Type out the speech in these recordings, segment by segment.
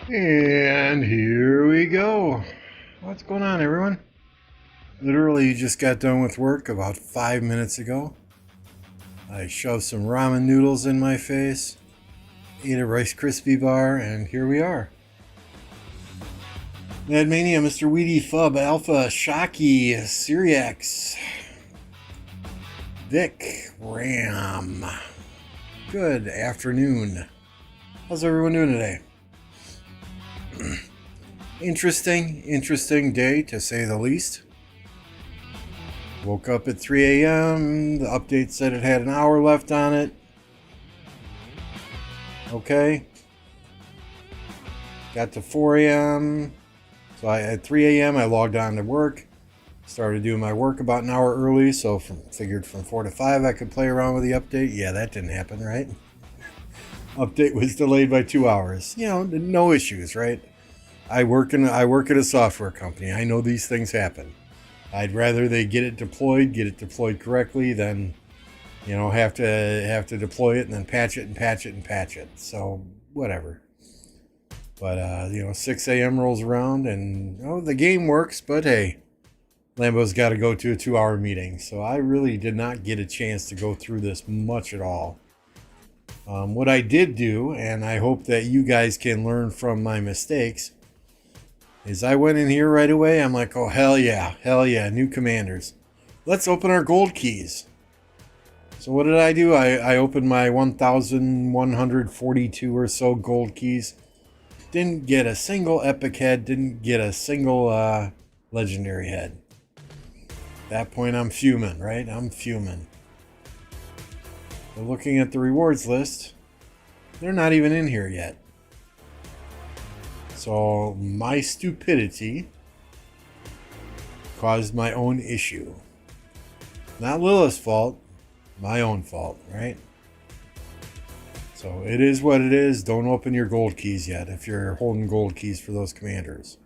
And here we go. What's going on, everyone? Literally just got done with work about 5 minutes ago. I shoved some ramen noodles in my face, ate a Rice Krispie bar, and here we are. Mad Mania, Mr. Weedy, Fub, Alpha, Shocky, Syriax, Vic, Ram. Good afternoon. How's everyone doing today? Interesting day to say the least. Woke up at 3 a.m. The update said it had an hour left on it. Okay. Got to 4 a.m. So at 3 a.m. I logged on to work. Started doing my work about an hour early, so figured from 4 to 5 I could play around with the update. Yeah, that didn't happen, right? Update was delayed by 2 hours. You know, no issues, right? I work at a software company. I know these things happen. I'd rather they get it deployed correctly than, have to deploy it and then patch it. So whatever. But 6 a.m. rolls around and the game works, but hey, Lambo's got to go to a 2-hour meeting, so I really did not get a chance to go through this much at all. What I did do, and I hope that you guys can learn from my mistakes, is I went in here right away. I'm like, oh, hell yeah, new commanders. Let's open our gold keys. So what did I do? I opened my 1,142 or so gold keys. Didn't get a single epic head, didn't get a single legendary head. At that point, I'm fuming, right? I'm fuming. But looking at the rewards list, they're not even in here yet. So my stupidity caused my own issue. Not Lilith's fault, my own fault, right? So it is what it is. Don't open your gold keys yet if you're holding gold keys for those commanders.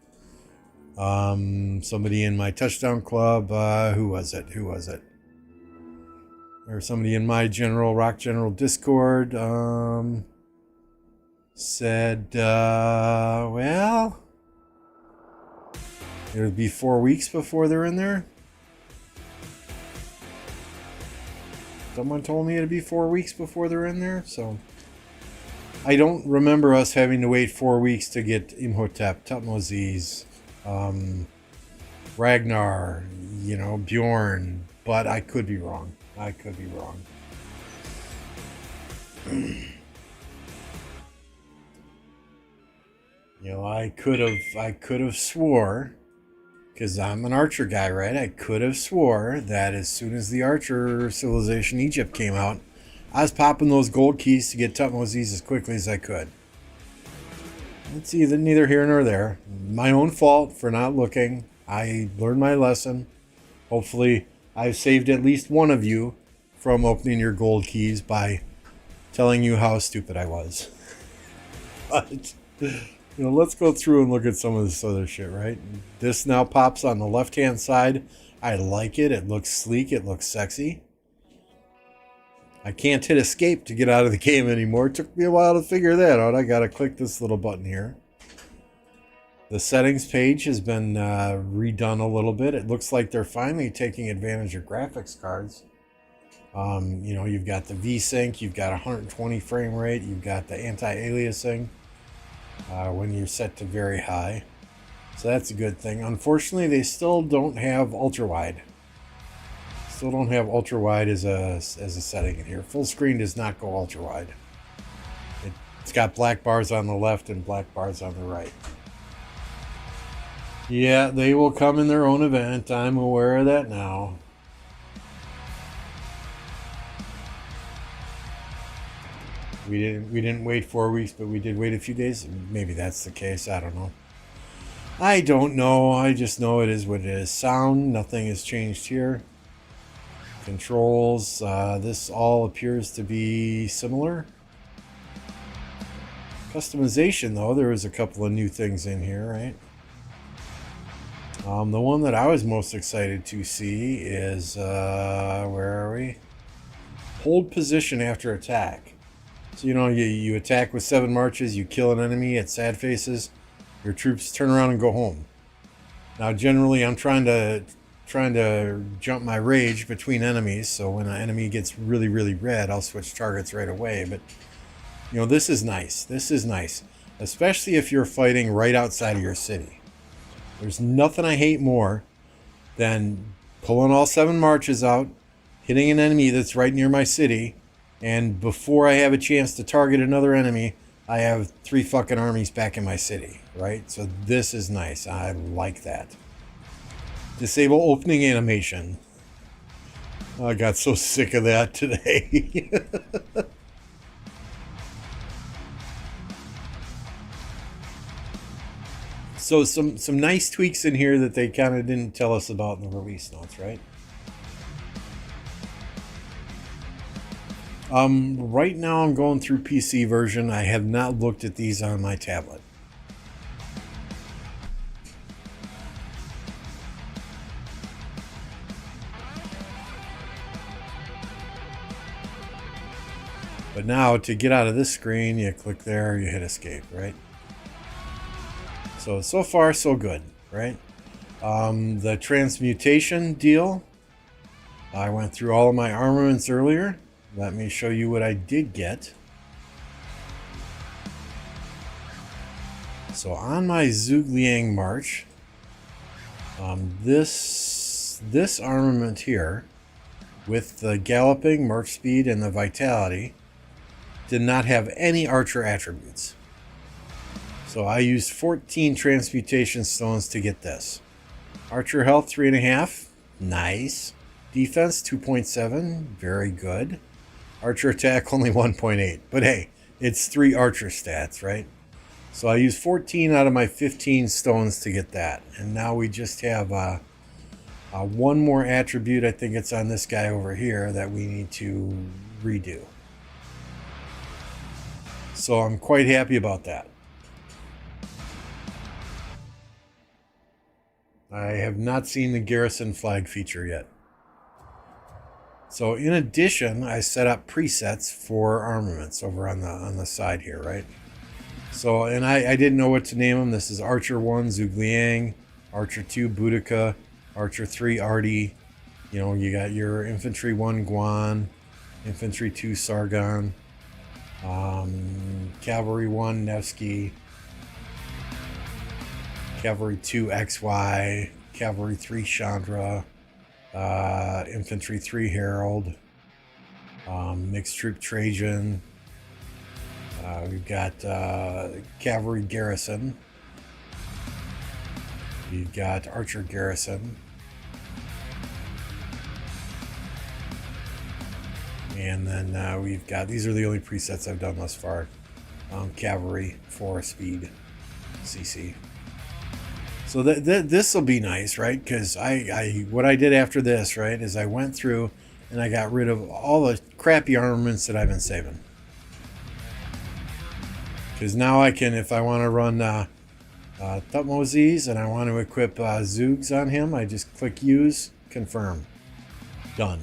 Somebody in my touchdown club, who was it? Or somebody in my Rock General Discord, said, well, it would be 4 weeks before they're in there. Someone told me it'd be 4 weeks before they're in there, so I don't remember us having to wait 4 weeks to get Imhotep, Tutmosis, Ragnar, Bjorn, but I could be wrong. I could have swore, because I'm an Archer guy, right? I could have swore that as soon as the Archer Civilization Egypt came out, I was popping those gold keys to get Tutmosis as quickly as I could. It's neither here nor there. My own fault for not looking. I learned my lesson. Hopefully, I've saved at least one of you from opening your gold keys by telling you how stupid I was. But let's go through and look at some of this other shit, right? This now pops on the left-hand side. I like it. It looks sleek. It looks sexy. I can't hit escape to get out of the game anymore. It took me a while to figure that out. I got to click this little button here. The settings page has been redone a little bit. It looks like they're finally taking advantage of graphics cards. You've got the V-Sync. You've got 120 frame rate. You've got the anti-aliasing when you're set to very high. So that's a good thing. Unfortunately, they still don't have ultra wide. Still don't have ultra wide as a setting in here. Full screen does not go ultra wide. It's got black bars on the left and black bars on the right. Yeah, they will come in their own event. I'm aware of that now. We didn't wait 4 weeks, but we did wait a few days. Maybe that's the case. I don't know. I don't know. I just know it is what it is. Sound, nothing has changed here. Controls, this all appears to be similar. Customization, though, there was a couple of new things in here, right? The one that I was most excited to see is, where are we? Hold position after attack. So, you know, you attack with 7 marches, you kill an enemy at sad faces, your troops turn around and go home. Now, generally, I'm trying to jump my rage between enemies, so when an enemy gets really, really red, I'll switch targets right away. But, you know, this is nice. This is nice, especially if you're fighting right outside of your city. There's nothing I hate more than pulling all 7 marches out, hitting an enemy that's right near my city, and before I have a chance to target another enemy, I have 3 fucking armies back in my city, right? So this is nice. I like that. Disable opening animation. I got so sick of that today. So some nice tweaks in here that they kind of didn't tell us about in the release notes, right? Right now I'm going through PC version. I have not looked at these on my tablet. But now to get out of this screen, you click there, you hit escape, right? So far so good, right? The transmutation deal, I went through all of my armaments earlier. Let me show you what I did get. So on my Zhugliang march, this armament here, with the galloping, march speed, and the vitality, did not have any archer attributes. So I used 14 transmutation stones to get this. Archer health 3.5, nice. Defense 2.7, very good. Archer attack only 1.8, but hey, it's 3 archer stats, right? So I used 14 out of my 15 stones to get that. And now we just have one more attribute, I think it's on this guy over here, that we need to redo. So I'm quite happy about that. I have not seen the garrison flag feature yet. So in addition, I set up presets for armaments over on the side here, right? So, and I didn't know what to name them. This is Archer 1, Zhugliang, Archer 2, Boudica, Archer 3, Artie. You know, you got your Infantry 1, Guan, Infantry 2, Sargon, Cavalry 1, Nevsky, Cavalry 2, XY, Cavalry 3, Chandra, Infantry 3, Harold, Mixed Troop Trajan. We've got Cavalry Garrison. We've got Archer Garrison. And then we've got, these are the only presets I've done thus far. Cavalry 4 Speed CC. So this will be nice, right? Because what I did after this, right, is I went through and I got rid of all the crappy armaments that I've been saving. Because now I can, if I want to run Thutmose and I want to equip Zoogs on him, I just click use, confirm, done.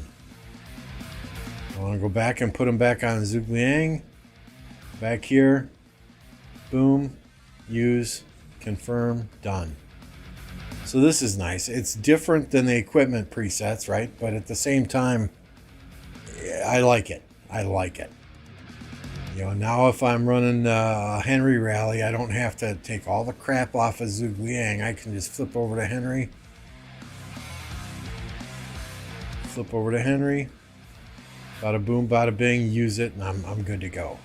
I want to go back and put him back on Zhugliang. Back here, boom, use, confirm, done. So this is nice. It's different than the equipment presets, right? But at the same time, I like it. I like it. Now if I'm running a Henry rally, I don't have to take all the crap off of Zhuge Liang. I can just flip over to Henry. Flip over to Henry. Bada boom, bada bing, use it, and I'm good to go.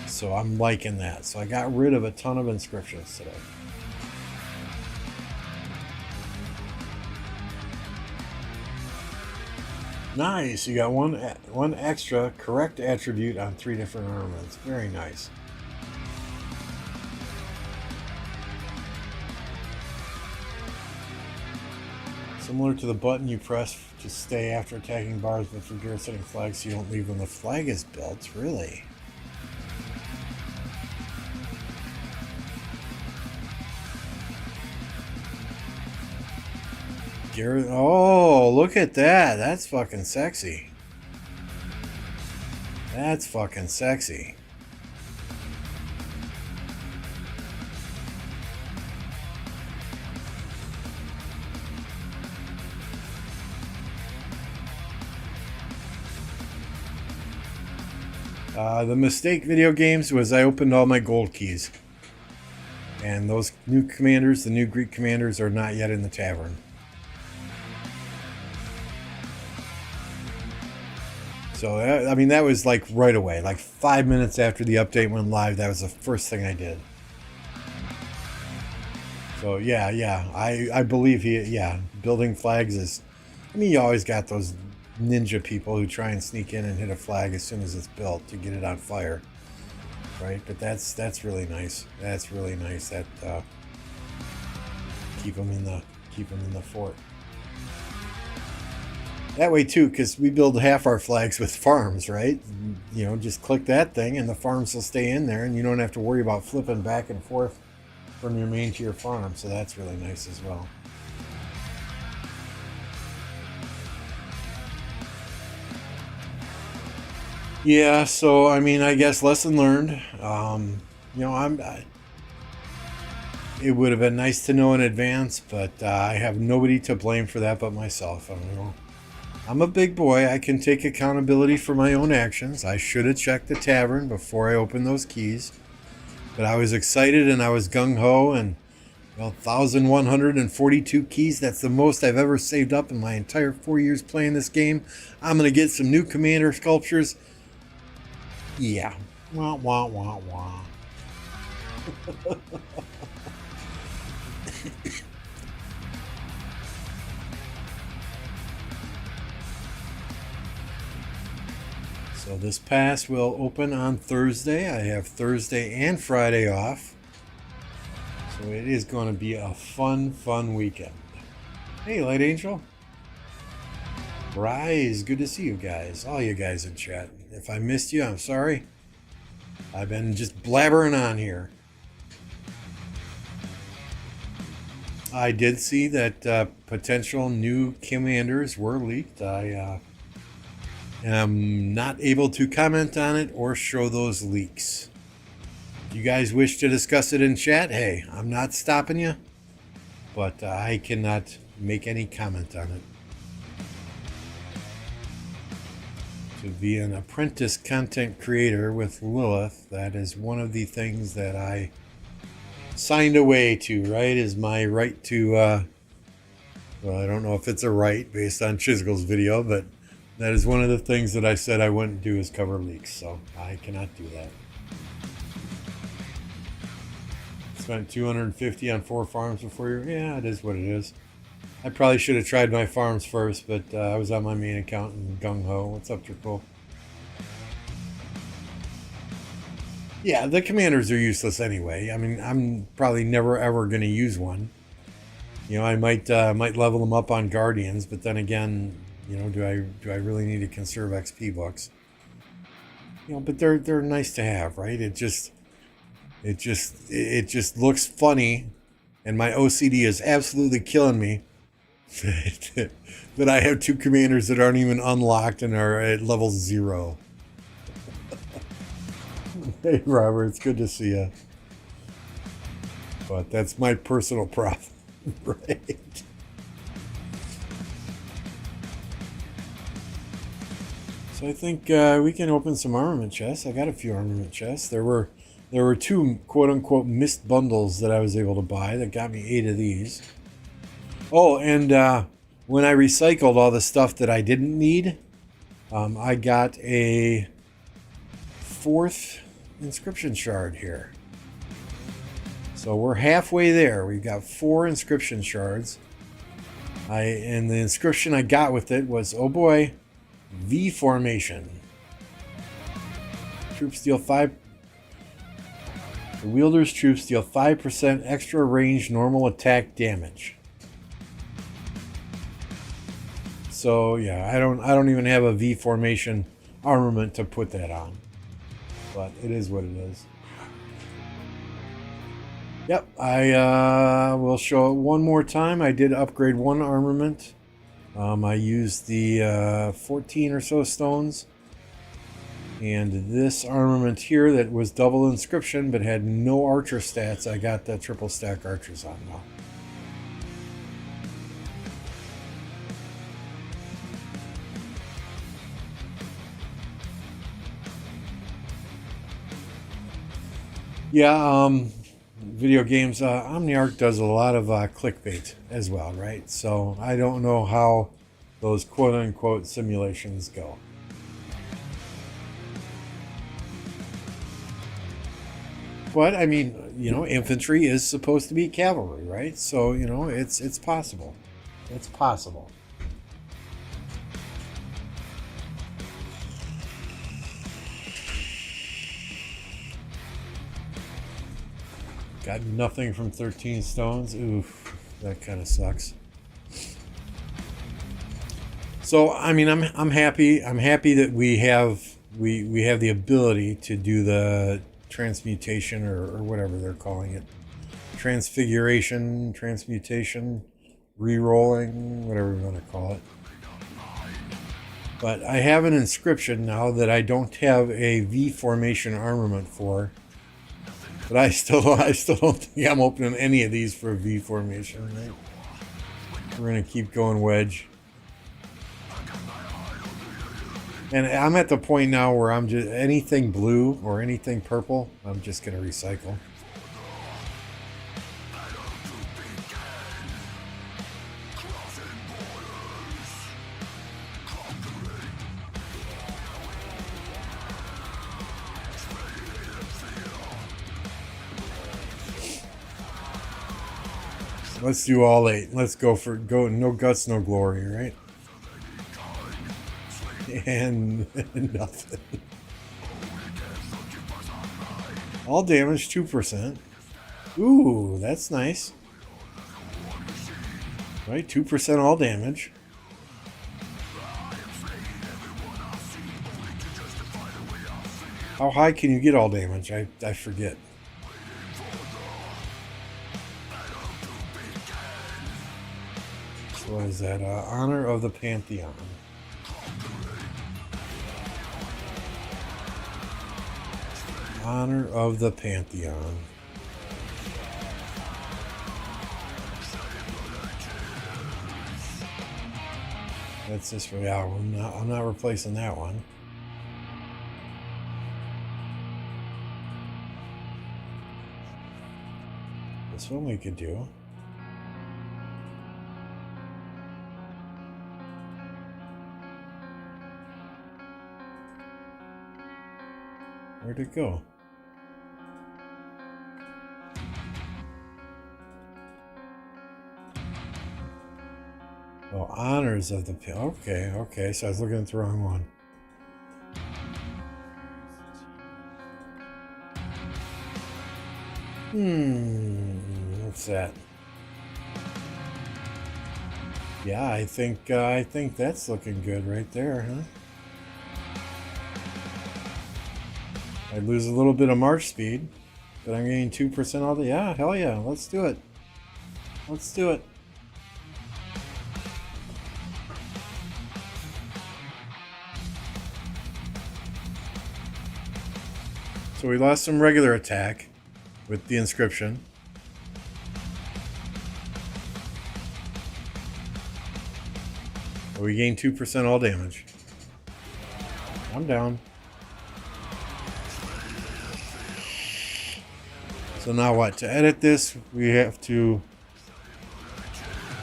So I'm liking that. So I got rid of a ton of inscriptions today. Nice. You got one extra correct attribute on 3 different armaments. Very nice. Similar to the button you press to stay after attacking bars with your gear setting flags so you don't leave when the flag is built. Really? Oh, look at that. That's fucking sexy. That's fucking sexy. The mistake video games was I opened all my gold keys. And those new commanders, the new Greek commanders, are not yet in the tavern. So, I mean, that was like right away. Like 5 minutes after the update went live, that was the first thing I did. So, yeah. I believe building flags is... I mean, you always got those ninja people who try and sneak in and hit a flag as soon as it's built to get it on fire. Right? But that's really nice. That's really nice. That keep them in the fort. That way too, because we build half our flags with farms, right? Just click that thing and the farms will stay in there and you don't have to worry about flipping back and forth from your main to your farm. So that's really nice as well. Yeah, so I mean, I guess lesson learned. It would have been nice to know in advance, but I have nobody to blame for that but myself. I'm a big boy. I can take accountability for my own actions. I should have checked the tavern before I opened those keys. But I was excited and I was gung-ho, and 1,142 keys. That's the most I've ever saved up in my entire 4 years playing this game. I'm going to get some new commander sculptures. Yeah. Wah, wah, wah, wah. So this pass will open on Thursday. I have Thursday and Friday off. So it is going to be a fun weekend. Hey, Light Angel. Rise, good to see you guys. All you guys in chat. If I missed you, I'm sorry. I've been just blabbering on here. I did see that potential new commanders were leaked. I am not able to comment on it or show those leaks. If you guys wish to discuss it in chat, hey, I'm not stopping you, but I cannot make any comment on it. To be an apprentice content creator with Lilith, that is one of the things that I signed away to, right? Is my right to, well, I don't know if it's a right based on Chisgle's video, but that is one of the things that I said I wouldn't do is cover leaks, so I cannot do that. Spent 250 on 4 farms before you. Yeah, it is what it is. I probably should have tried my farms first, but I was on my main account and gung-ho. What's up, Triple? Yeah, the commanders are useless anyway. I mean, I'm probably never ever going to use one. I might level them up on Guardians, but then again, do I really need to conserve XP bucks? But they're nice to have, right? It just looks funny, and my OCD is absolutely killing me. That I have 2 commanders that aren't even unlocked and are at level 0. Hey Robert, it's good to see you. But that's my personal problem, right? So I think we can open some armament chests. I got a few armament chests. There were two quote-unquote missed bundles that I was able to buy that got me 8 of these. Oh, and when I recycled all the stuff that I didn't need, I got a 4th inscription shard here. So we're halfway there. We've got 4 inscription shards. And the inscription I got with it was, oh boy, V formation. Troops deal 5. The wielder's troops deal 5% extra range normal attack damage. So yeah, I don't even have a V formation armament to put that on. But it is what it is. Yep, I will show it one more time. I did upgrade one armament. I used the 14 or so stones. And this armament here that was double inscription but had no archer stats, I got the triple stack archers on now. Yeah, video games, OmniArc does a lot of clickbait as well, right? So I don't know how those quote-unquote simulations go. But, I mean, you know, infantry is supposed to be cavalry, right? So, you know, it's possible. It's possible. Got nothing from 13 stones. Oof, that kind of sucks. So I mean, I'm happy. I'm happy that we have the ability to do the transmutation or whatever they're calling it, transfiguration, transmutation, re-rolling, whatever you want to call it. But I have an inscription now that I don't have a V formation armament for. But I still don't think I'm opening any of these for a V formation, right? We're gonna keep going wedge. And I'm at the point now where I'm just anything blue or anything purple, I'm just gonna recycle. Let's do all 8. Let's go no guts, no glory, right? And nothing. All damage 2%. Ooh, that's nice. Right, 2% all damage. How high can you get all damage? I forget. What is that? Honor of the Pantheon. Honor of the Pantheon. That's this for yeah, I'm not replacing that one. This one we could do. Where'd it go? Oh, honors of the... Okay, so I was looking at the wrong one. What's that? Yeah, I think that's looking good right there, huh? I lose a little bit of march speed, but I'm getting 2% all the... Yeah, hell yeah, let's do it. Let's do it. So we lost some regular attack with the inscription. But we gained 2% all damage. I'm down. So now what? To edit this, we have to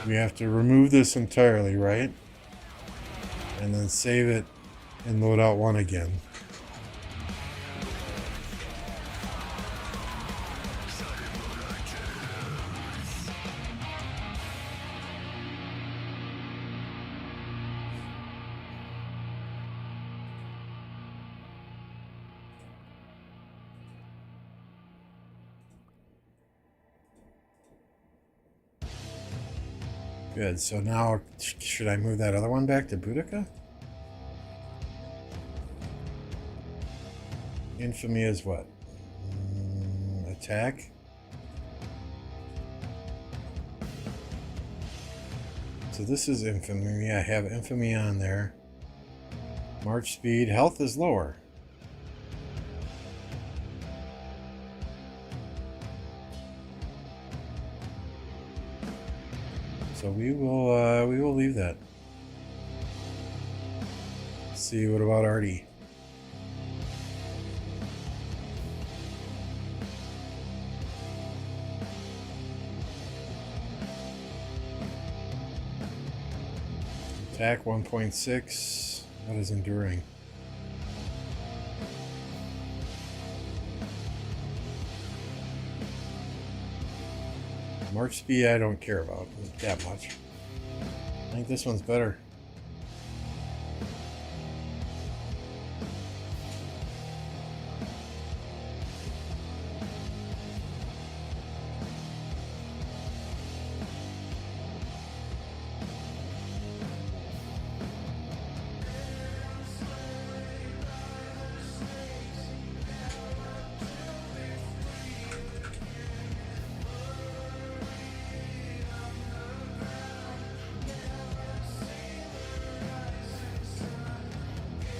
remove this entirely, right? And then save it in loadout 1 again. Good, so now, should I move that other one back to Boudica? Infamy is what? Attack? So this is infamy. I have infamy on there. March speed. Health is lower. So we will leave that. Let's see, what about Artie? Attack 1.6. What is enduring? March speed I don't care about that much. I think this one's better.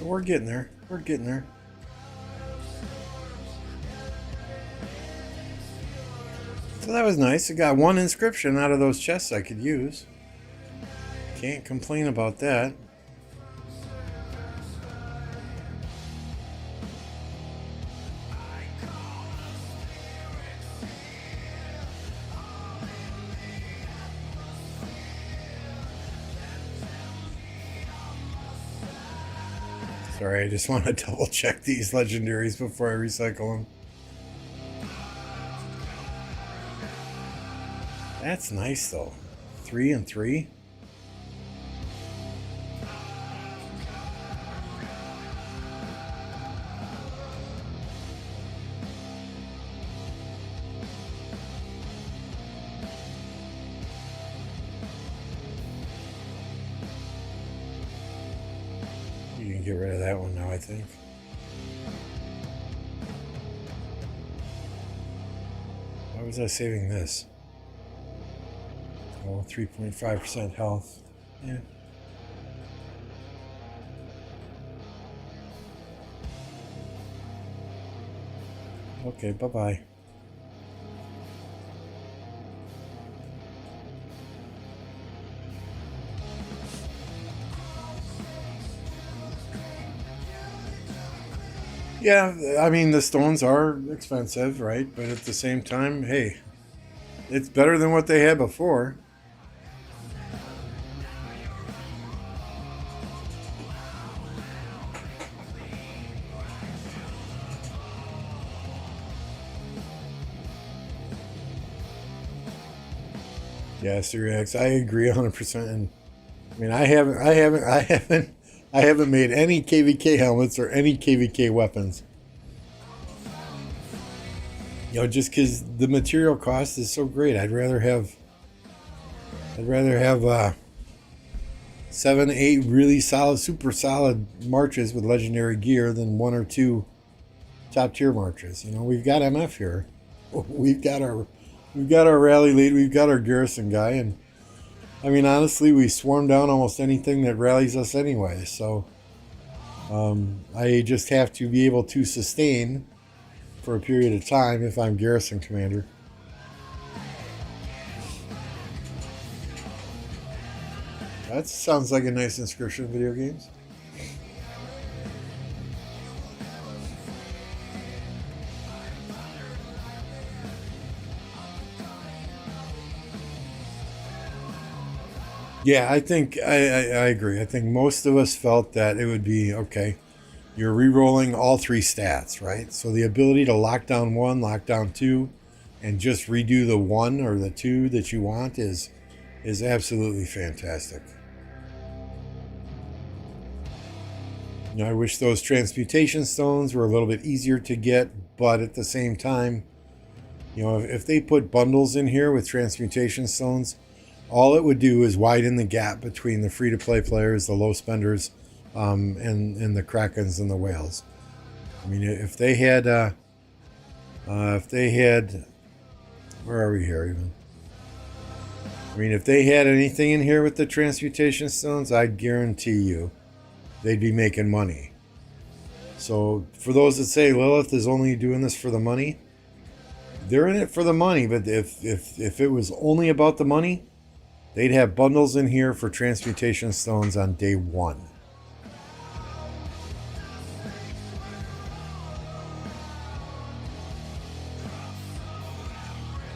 We're getting there. We're getting there. So that was nice. I got one inscription out of those chests I could use. Can't complain about that. Sorry, I just want to double check these legendaries before I recycle them. That's nice though. 3 and 3. You can get rid of that one now, I think. Why was I saving this? Oh, 3.5% health. Yeah. Okay, bye-bye. Yeah, I mean, the stones are expensive, right? But at the same time, hey, it's better than what they had before. Yeah, Syriax, I agree 100%. And I mean, I haven't made any KVK helmets or any KVK weapons. You know, just because the material cost is so great, I'd rather have 7, 8 really solid, super solid marches with legendary gear than 1 or 2 top tier marches. You know, we've got MF here. We've got our rally lead, we've got our garrison guy, and I mean, honestly, we swarm down almost anything that rallies us anyway. So I just have to be able to sustain for a period of time if I'm garrison commander. That sounds like a nice inscription, video games. Yeah, I think I agree. I think most of us felt that it would be okay. You're re-rolling all three stats, right? So the ability to lock down one, lock down two, and just redo the one or the two that you want is absolutely fantastic. You know, I wish those transmutation stones were a little bit easier to get, but at the same time, you know, if they put bundles in here with transmutation stones, all it would do is widen the gap between the free-to-play players, the low spenders, and the Krakens and the whales. I mean, if they had, where are we here even? I mean, if they had anything in here with the transmutation stones, I guarantee you, they'd be making money. So for those that say Lilith is only doing this for the money, they're in it for the money. But if it was only about the money, they'd have bundles in here for transmutation stones on day one.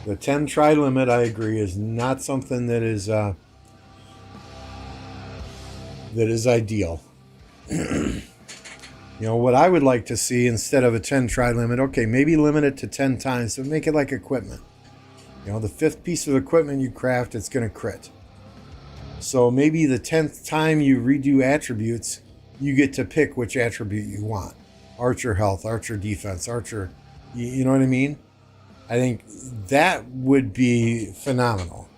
The 10 try limit, I agree, is not something that is ideal. You know, what I would like to see instead of a 10 try limit, okay, maybe limit it to 10 times, but make it like equipment. You know, the 5th piece of equipment you craft, it's going to crit. So maybe the 10th time you redo attributes, you get to pick which attribute you want. Archer health, archer defense, archer, you know what I mean? I think that would be phenomenal,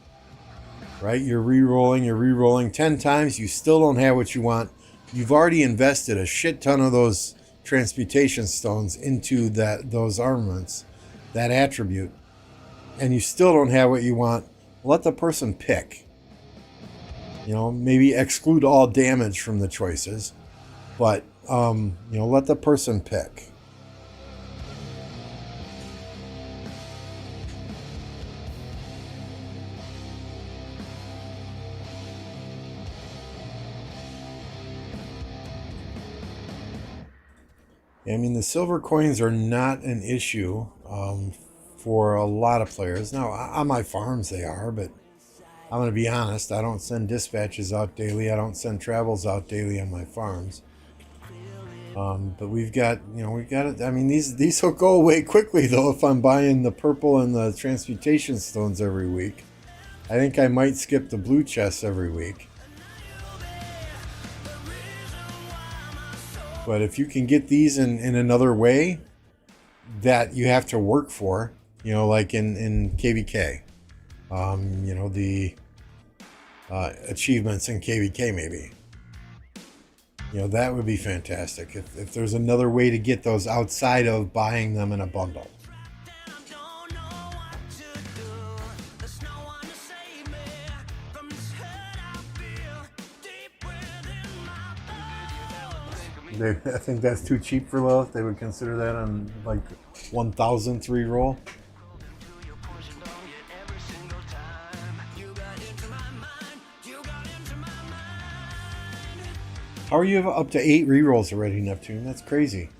right? You're re-rolling 10 times, you still don't have what you want. You've already invested a shit ton of those transmutation stones into those armaments, that attribute, and you still don't have what you want. Let the person pick. You know, maybe exclude all damage from the choices, but you know, let the person pick. I mean, the silver coins are not an issue for a lot of players. Now, on my farms they are, but I'm going to be honest, I don't send dispatches out daily. I don't send travels out daily on my farms. But we've got it. I mean, these will go away quickly, though, if I'm buying the purple and the transmutation stones every week. I think I might skip the blue chests every week. But if you can get these in another way that you have to work for, you know, like in KVK, you know, the achievements in KVK maybe. You know, that would be fantastic if there's another way to get those outside of buying them in a bundle. I think that's too cheap for Lilith. They would consider that on like 1,000th reroll. How are you up to 8 rerolls already, Neptune? That's crazy.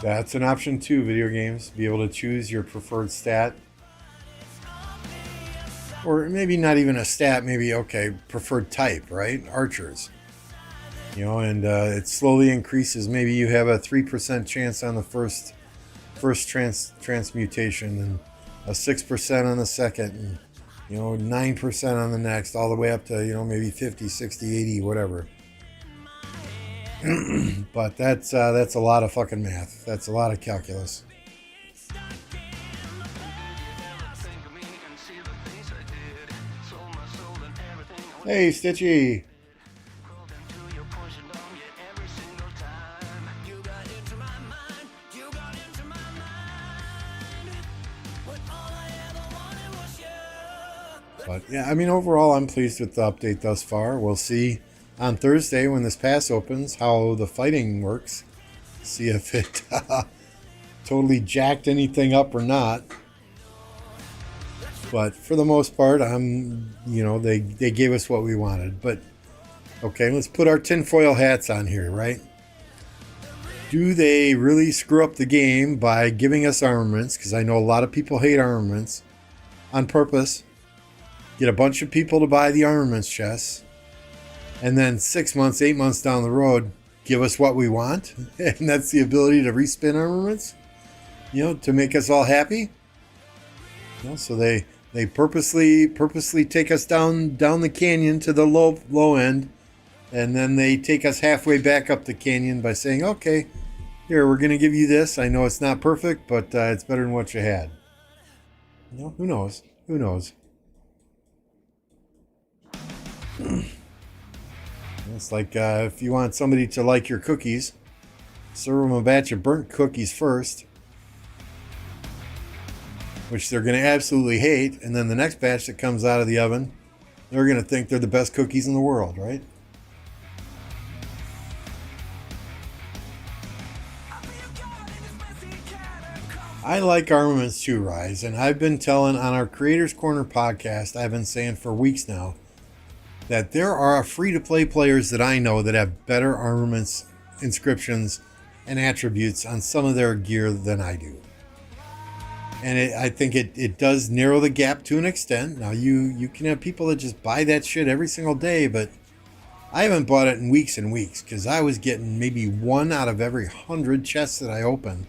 That's an option too, video games. Be able to choose your preferred stat. Or maybe not even a stat, maybe, okay, preferred type, right? Archers. You know, and it slowly increases. Maybe you have a 3% chance on the first transmutation, and a 6% on the second, and, you know, 9% on the next, all the way up to, you know, maybe 50, 60, 80, whatever. But that's a lot of fucking math. That's a lot of calculus. Hey, Stitchy. But yeah, I mean, overall, I'm pleased with the update thus far. We'll see on Thursday when this pass opens how the fighting works. See if it totally jacked anything up or not. But for the most part, they gave us what we wanted. But okay, let's put our tinfoil hats on here, right? Do they really screw up the game by giving us armaments? Because I know a lot of people hate armaments on purpose. Get a bunch of people to buy the armaments chests, and then 6 months, 8 months down the road, give us what we want, and that's the ability to respin armaments, to make us all happy. So they purposely take us down the canyon to the low end, and then they take us halfway back up the canyon by saying, okay, here, we're going to give you this. I know it's not perfect, but it's better than what you had. Who knows? Who knows? It's like if you want somebody to like your cookies, serve them a batch of burnt cookies first, which they're going to absolutely hate, and then the next batch that comes out of the oven, they're going to think they're the best cookies in the world, right? I like armaments too, Rise, and I've been telling on our Creators Corner podcast, I've been saying for weeks now, that there are free-to-play players that I know that have better armaments, inscriptions, and attributes on some of their gear than I do. And I think it does narrow the gap to an extent. Now, you can have people that just buy that shit every single day, but I haven't bought it in weeks and weeks because I was getting maybe 1 out of every 100 chests that I opened.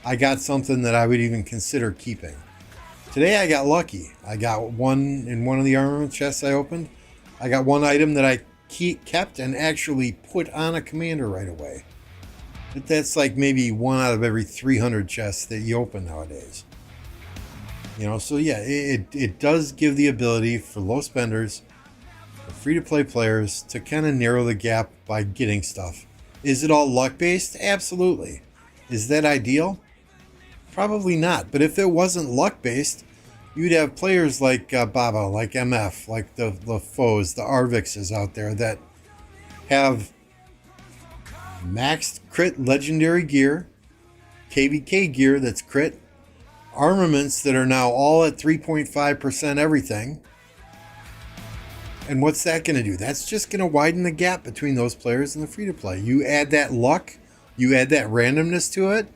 I got something that I would even consider keeping. Today I got lucky. I got one in one of the armament chests I opened. I got one item that I kept and actually put on a commander right away. But that's like maybe 1 out of every 300 chests that you open nowadays. So yeah, it does give the ability for low spenders, for free-to-play players, to kind of narrow the gap by getting stuff. Is it all luck-based? Absolutely. Is that ideal? Probably not. But if it wasn't luck-based, you'd have players like Baba, like MF, like the foes, the Arvixes out there that have maxed crit legendary gear, KVK gear that's crit, armaments that are now all at 3.5% everything. And what's that going to do? That's just going to widen the gap between those players and the free-to-play. You add that luck, you add that randomness to it,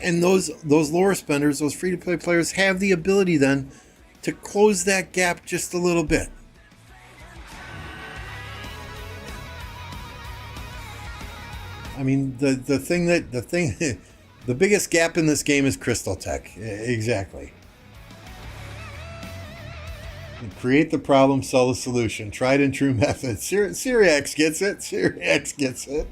and those lower spenders, those free-to-play players, have the ability then to close that gap just a little bit. I mean, the biggest gap in this game is Crystal Tech. Exactly. Create the problem, sell the solution. Tried and true method. Syriax gets it. Syriax gets it.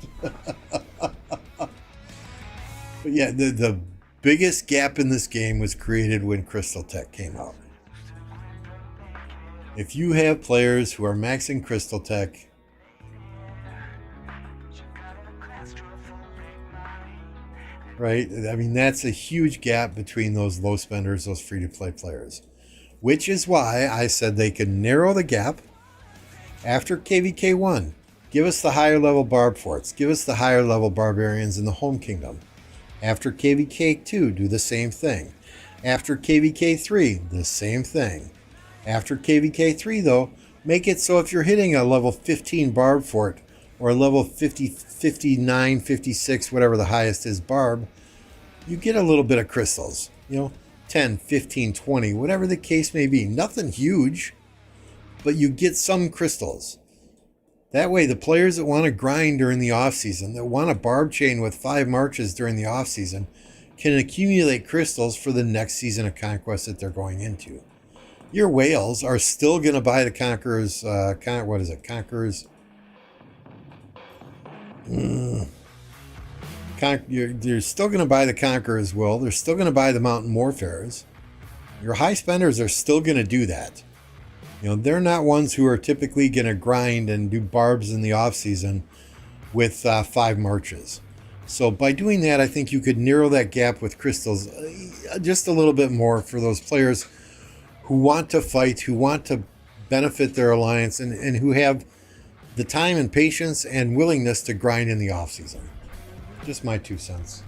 But yeah, the biggest gap in this game was created when Crystal Tech came out. If you have players who are maxing Crystal Tech, right? I mean, that's a huge gap between those low spenders, those free-to-play players. Which is why I said they could narrow the gap after KVK 1. Give us the higher level barb forts. Give us the higher level barbarians in the home kingdom. After KVK 2, do the same thing. After KVK 3, the same thing. After KVK 3, though, make it so if you're hitting a level 15 barb fort or a level 50, 59, 56, whatever the highest is barb, you get a little bit of crystals. 10, 15, 20, whatever the case may be. Nothing huge, but you get some crystals. That way, the players that want to grind during the off-season, that want a barb chain with 5 marches during the off-season, can accumulate crystals for the next season of Conquest that they're going into. Your whales are still going to buy the Conqueror's, Conqueror's... You're still going to buy the Conqueror's Will. They're still going to buy the Mountain Warfares. Your high spenders are still going to do that. They're not ones who are typically going to grind and do barbs in the off-season with 5 marches. So by doing that, I think you could narrow that gap with crystals just a little bit more for those players who want to fight, who want to benefit their alliance, and who have the time and patience and willingness to grind in the off-season. Just my 2 cents.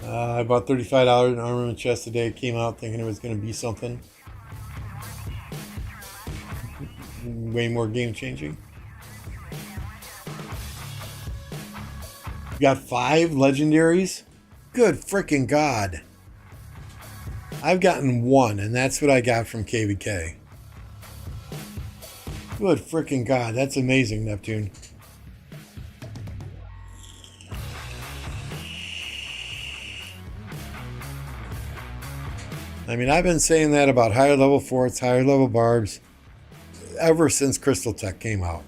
I bought $35 in armament chest today. It came out thinking it was going to be something way more game changing. got 5 legendaries? Good freaking God. I've gotten 1, and that's what I got from KVK. Good freaking God. That's amazing, Neptune. I mean, I've been saying that about higher level forts, higher level barbs, ever since Crystal Tech came out.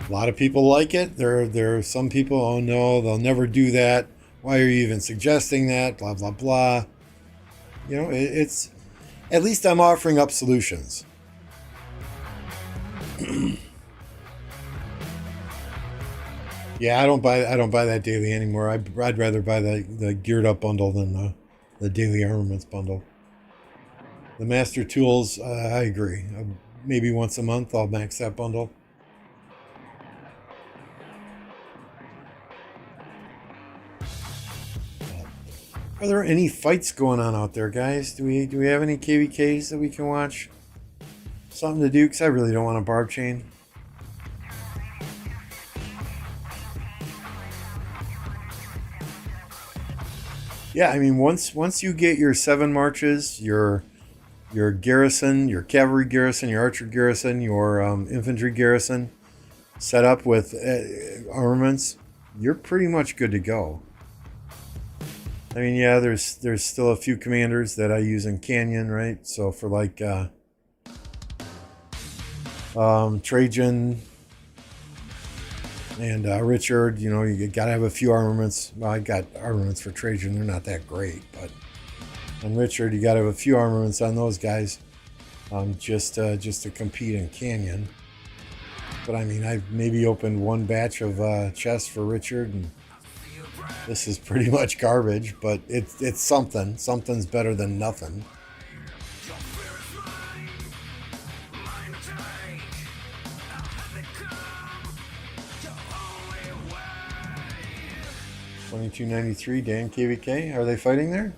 A lot of people like it. There are some people, oh no, they'll never do that. Why are you even suggesting that? Blah, blah, blah. You know, it's... At least I'm offering up solutions. Yeah, I don't buy that daily anymore. I'd rather buy the geared up bundle than the daily armaments bundle. The master tools, I agree. Maybe once a month I'll max that bundle. Are there any fights going on out there, guys? Do we have any KVKs that we can watch? Something to do, because I really don't want a barb chain. Yeah, I mean, once you get your 7 marches, your garrison, your cavalry garrison, your archer garrison, your infantry garrison set up with armaments, you're pretty much good to go. I mean, yeah, there's still a few commanders that I use in Canyon, right? So for like Trajan and Richard, you know, you gotta have a few armaments. Well, I got armaments for Trajan; they're not that great, but on Richard, you gotta have a few armaments on those guys, just to compete in Canyon. But I mean, I've maybe opened 1 batch of chests for Richard, and this is pretty much garbage, but it's something. Something's better than nothing. $22.93 Dan KVK. Are they fighting there?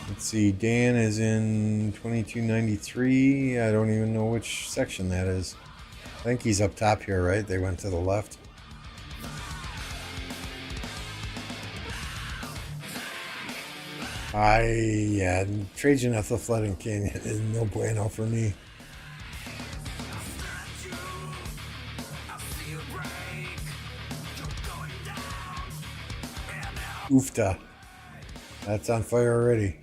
Let's see, Dan is in 2293. I don't even know which section that is. I think he's up top here, right? They went to the left. Yeah, Trajan Ethelfled and Canyon is no bueno for me. Oofta. That's on fire already.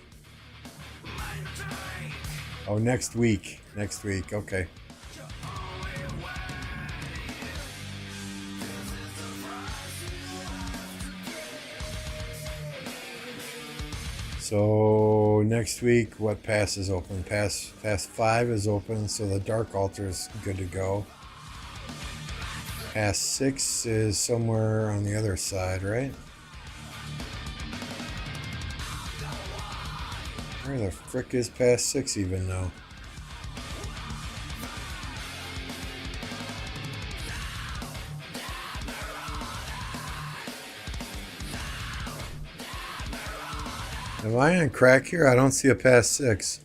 Oh, next week. Next week, okay. So next week, what pass is open? Pass 5 is open, so the Dark Altar is good to go. Pass 6 is somewhere on the other side, right? Where the frick is Pass 6 even now? Am I on crack here? I don't see a Pass 6.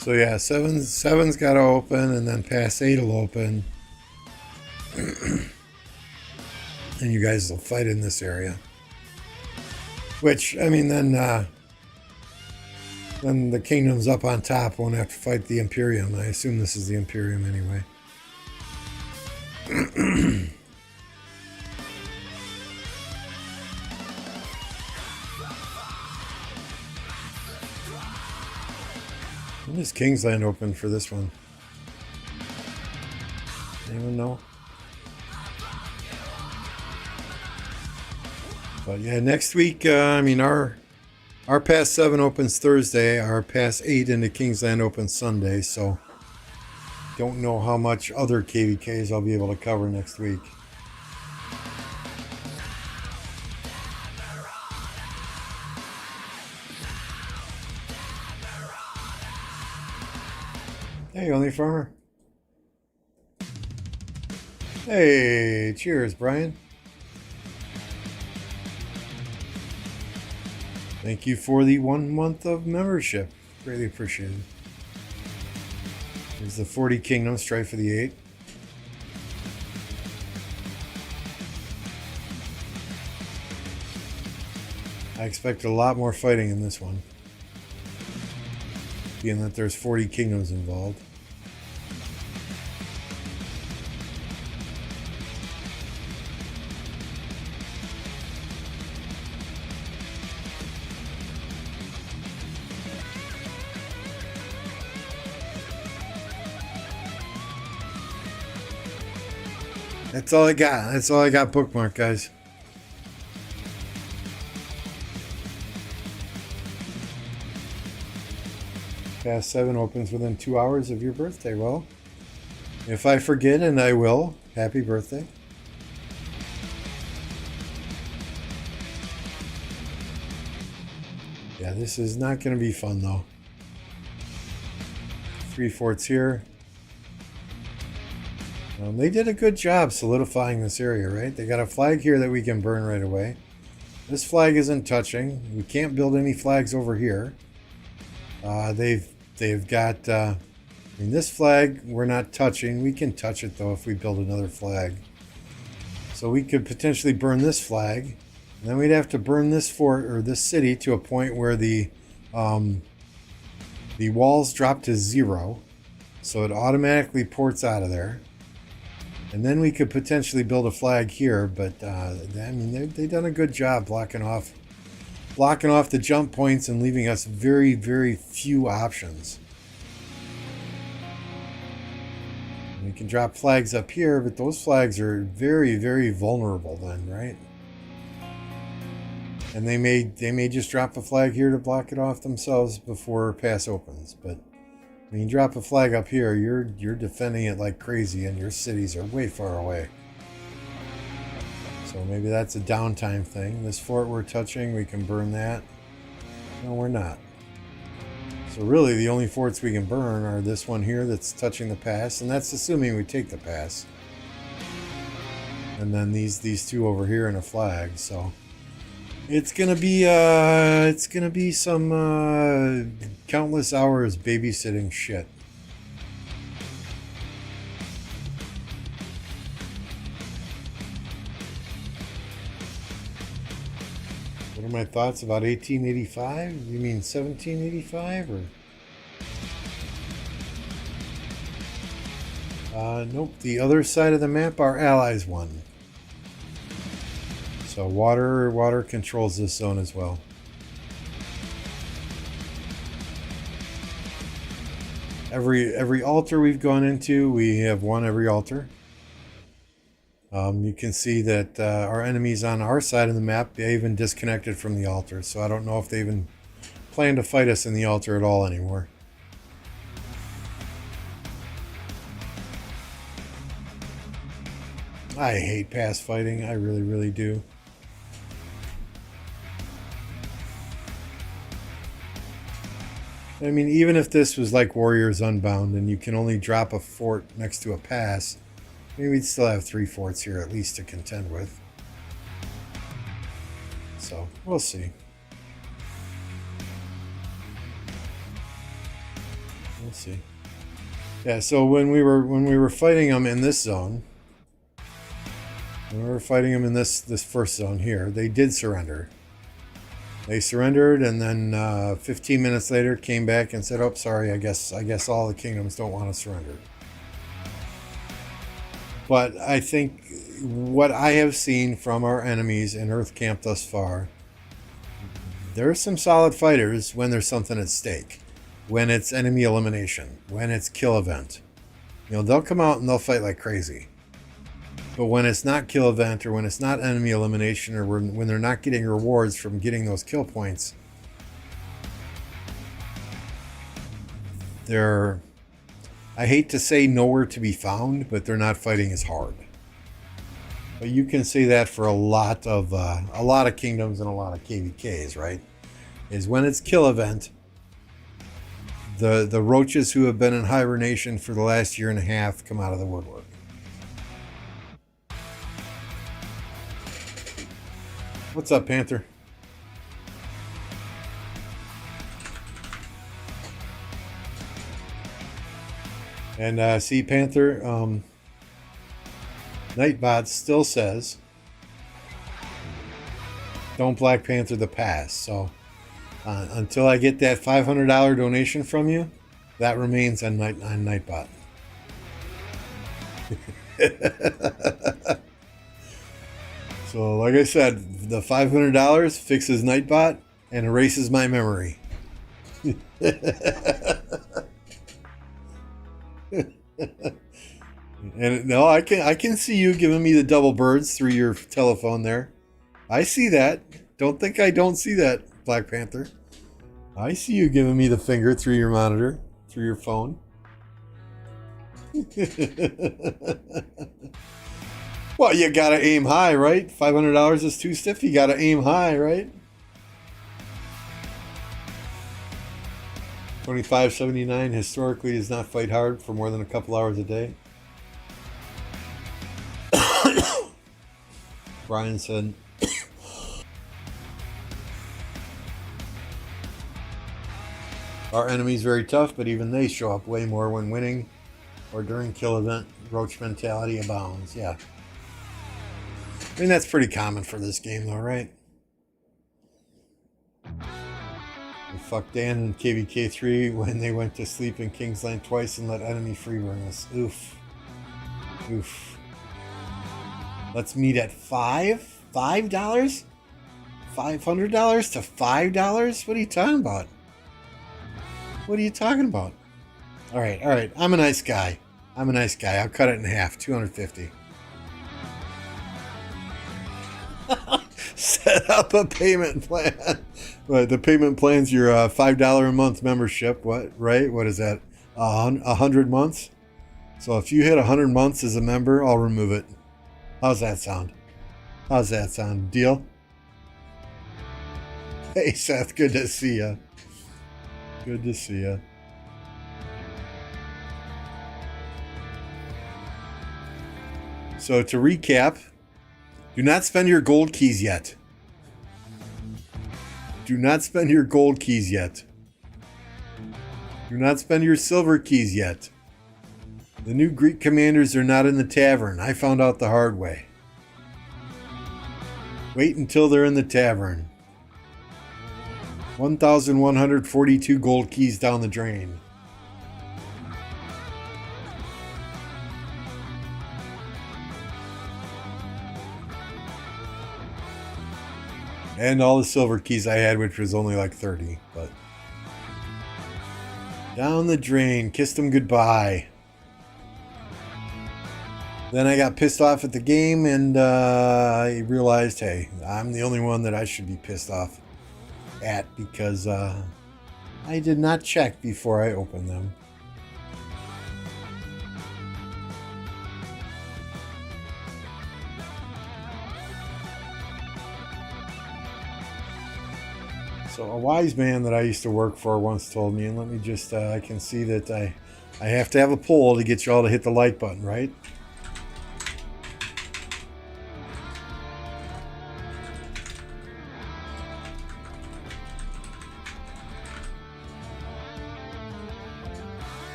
So yeah, seven's got to open, and then Pass 8 will open. And you guys will fight in this area. Which, I mean, then the kingdoms up on top won't have to fight the Imperium. I assume this is the Imperium anyway. When is Kingsland open for this one? Anyone know? But yeah, next week, I mean, our Pass 7 opens Thursday. Our Pass 8 into Kingsland opens Sunday. So don't know how much other KVKs I'll be able to cover next week. Hey, Only Farmer. Hey, cheers, Brian. Thank you for the 1 month of membership. Greatly appreciated. There's the 40 Kingdoms, strive for the 8. I expected a lot more fighting in this one, being that there's 40 kingdoms involved. That's all I got. That's all I got bookmarked, guys. Pass 7 opens within 2 hours of your birthday. Well, if I forget, and I will, happy birthday. Yeah, this is not going to be fun, though. 3 forts here. They did a good job solidifying this area, right? They got a flag here that we can burn right away. This flag isn't touching. We can't build any flags over here. They've got, I mean, this flag we're not touching. We can touch it, though, if we build another flag. So we could potentially burn this flag. And then we'd have to burn this fort, or this city, to a point where the walls drop to 0. So it automatically ports out of there. And then we could potentially build a flag here. But, I mean, they've done a good job blocking off the jump points and leaving us very, very few options. We can drop flags up here, but those flags are very, very vulnerable then, right? And they may just drop a flag here to block it off themselves before pass opens. But when you drop a flag up here, you're defending it like crazy, and your cities are way far away. So maybe that's a downtime thing. This fort we're touching, we can burn that. No, we're not. So really the only forts we can burn are this one here that's touching the pass, and that's assuming we take the pass. And then these two over here and a flag. So it's gonna be some countless hours babysitting shit. What are my thoughts about 1885? You mean 1785 or? Nope. The other side of the map, our allies won. So water controls this zone as well. Every altar we've gone into, we have won every altar. You can see that our enemies on our side of the map, they even disconnected from the altar. So I don't know if they even plan to fight us in the altar at all anymore. I hate pass fighting. I really, really do. I mean, even if this was like Warriors Unbound and you can only drop a fort next to a pass, maybe we'd still have 3 forts here at least to contend with. So, we'll see. We'll see. Yeah, so when we were fighting them in this zone, when we were fighting them in this first zone here, they did surrender. They surrendered, and then 15 minutes later came back and said, "Oh, sorry, I guess all the kingdoms don't want to surrender." But I think what I have seen from our enemies in Earth Camp thus far, there are some solid fighters when there's something at stake. When it's enemy elimination, when it's kill event. You know, they'll come out and they'll fight like crazy. But when it's not kill event, or when it's not enemy elimination, or when they're not getting rewards from getting those kill points, they're, I hate to say nowhere to be found, but they're not fighting as hard. But you can say that for a lot of kingdoms and a lot of KVKs, right? Is when it's kill event, the roaches who have been in hibernation for the last year and a half come out of the woodwork. What's up, Panther? And see, Panther, Nightbot still says, don't Black Panther the past. So until I get that $500 donation from you, that remains on Nightbot. So, like I said, the $500 fixes Nightbot and erases my memory. And no, I can see you giving me the double birds through your telephone there. I see that. Don't think I don't see that, Black Panther. I see you giving me the finger through your monitor, through your phone. Well, you gotta aim high, right? $500 is too stiff. You gotta aim high, right? $25.79 historically does not fight hard for more than a couple hours a day. Brian said, our enemy's very tough, but even they show up way more when winning or during kill event. Roach mentality abounds. Yeah. I mean, that's pretty common for this game, though, right? We fucked Dan and KVK3 when they went to sleep in Kingsland twice and let enemy freeburn us. Oof. Oof. Let's meet at $5? $5? $500 to $5? What are you talking about? What are you talking about? All right. I'm a nice guy. I'll cut it in half. $250. Set up a payment plan. But the payment plan's your $5 a month membership. What? Right? What is that? 100 months? So if you hit 100 months as a member, I'll remove it. How's that sound? Deal? Hey, Seth. Good to see ya. So to recap, do not spend your gold keys yet. Do not spend your gold keys yet. Do not spend your silver keys yet. The new Greek commanders are not in the tavern. I found out the hard way. Wait until they're in the tavern. 1,142 gold keys down the drain. And all the silver keys I had, which was only like 30, but down the drain, kissed them goodbye. Then I got pissed off at the game, and I realized, hey, I'm the only one that I should be pissed off at because I did not check before I opened them. So a wise man that I used to work for once told me, and let me just, I can see that I have to have a poll to get you all to hit the like button, right?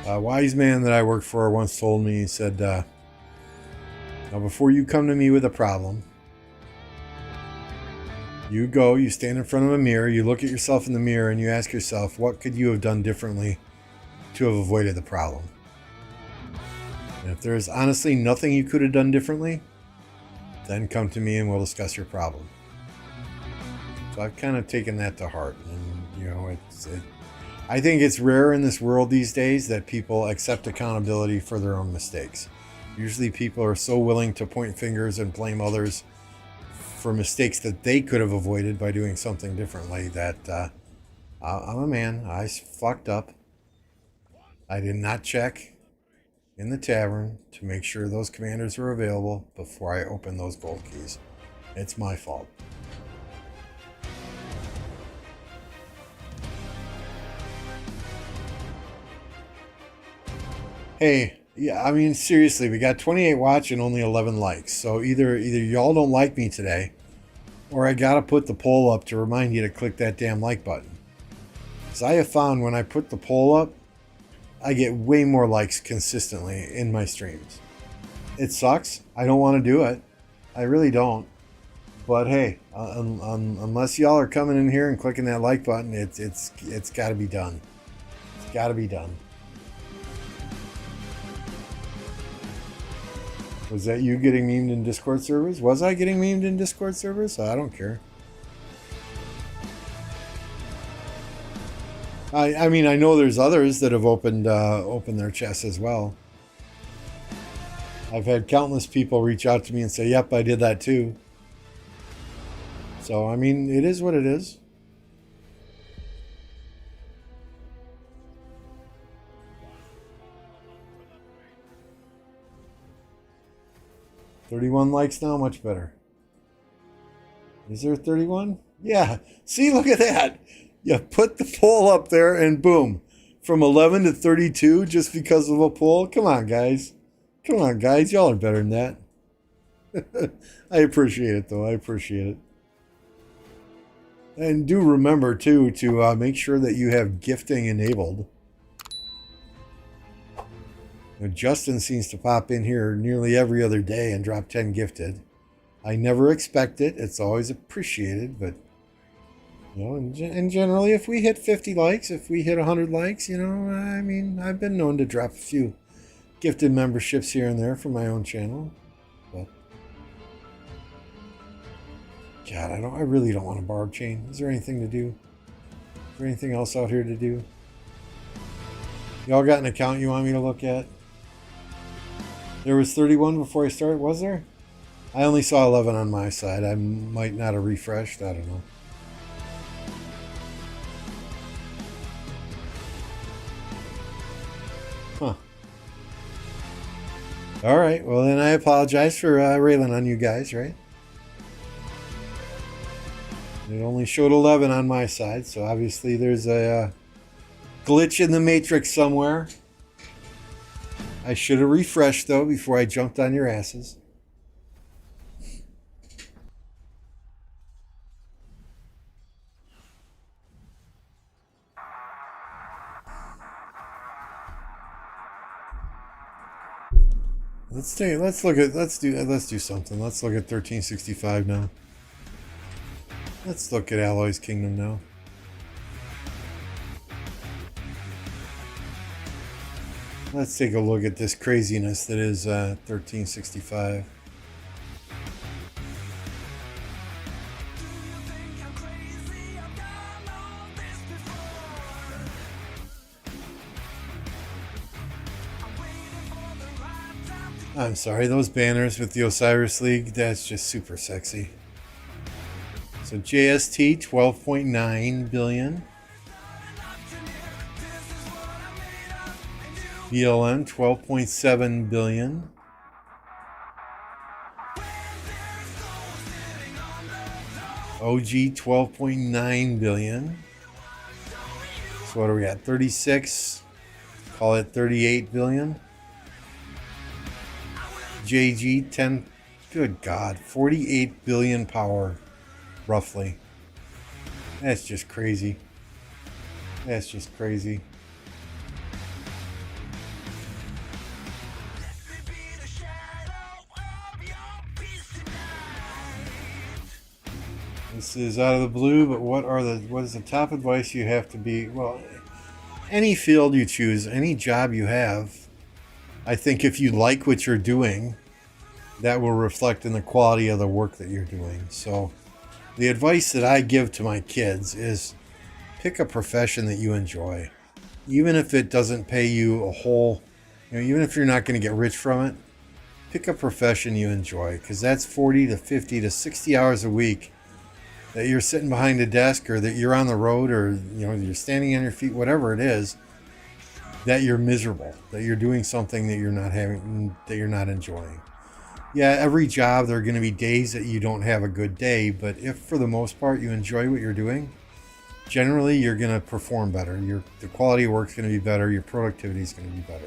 A wise man that I worked for once told me, he said, now before you come to me with a problem, you stand in front of a mirror, you look at yourself in the mirror, and you ask yourself, what could you have done differently to have avoided the problem? And if there is honestly nothing you could have done differently, then come to me and we'll discuss your problem. So I've kind of taken that to heart. And, you know, I think it's rare in this world these days that people accept accountability for their own mistakes. Usually people are so willing to point fingers and blame others for mistakes that they could have avoided by doing something differently that I'm a man. I fucked up. I did not check in the tavern to make sure those commanders were available before I opened those gold keys. It's my fault. Hey, yeah, I mean seriously, we got 28 watch and only 11 likes. So either y'all don't like me today, or I gotta put the poll up to remind you to click that damn like button. Because I have found when I put the poll up, I get way more likes consistently in my streams. It sucks. I don't want to do it. I really don't. But hey, unless y'all are coming in here and clicking that like button, it's got to be done. It's got to be done. Was that you getting memed in Discord servers? Was I getting memed in Discord servers? I don't care. I mean, I know there's others that have opened their chests as well. I've had countless people reach out to me and say, "Yep, I did that too." So I mean, it is what it is. "31 likes now, much better." Is there 31? Yeah. See, look at that. You put the poll up there and boom, from 11 to 32 just because of a poll. Come on, guys. Come on, guys. Y'all are better than that. I appreciate it, though. I appreciate it. And do remember, too, to make sure that you have gifting enabled. Now, Justin seems to pop in here nearly every other day and drop 10 gifted. I never expect it. It's always appreciated, but, you know, and generally, if we hit 50 likes, if we hit 100 likes, you know, I mean, I've been known to drop a few gifted memberships here and there for my own channel. But God, I really don't want a barb chain. Is there anything to do? Is there anything else out here to do? Y'all got an account you want me to look at? There was 31 before I started, was there? I only saw 11 on my side. I might not have refreshed. I don't know. Huh. All right. Well, then I apologize for railing on you guys, right? It only showed 11 on my side, so obviously there's a glitch in the matrix somewhere. I should have refreshed, though, before I jumped on your asses. Let's do something. Let's look at 1365 now. Let's look at Alloy's Kingdom now. Let's take a look at this craziness that is 1365. I'm sorry, those banners with the Osiris League, that's just super sexy. So JST 12.9 billion. BLM 12.7 billion. OG 12.9 billion. So what are we at? 36. Call it 38 billion. JG 10. Good God, 48 billion power, roughly. That's just crazy. That's just crazy. This is out of the blue, but what is the top advice you have to be? Well, any field you choose, any job you have, I think if you like what you're doing, that will reflect in the quality of the work that you're doing. So the advice that I give to my kids is pick a profession that you enjoy. Even if it doesn't pay you a whole, even if you're not going to get rich from it, pick a profession you enjoy, because that's 40 to 50 to 60 hours a week that you're sitting behind a desk, or that you're on the road, or you're standing on your feet, whatever it is, that you're miserable, that you're doing something that you're not enjoying. Yeah, every job there are going to be days that you don't have a good day, but if for the most part you enjoy what you're doing, generally you're going to perform better. The quality of work is going to be better. Your productivity is going to be better.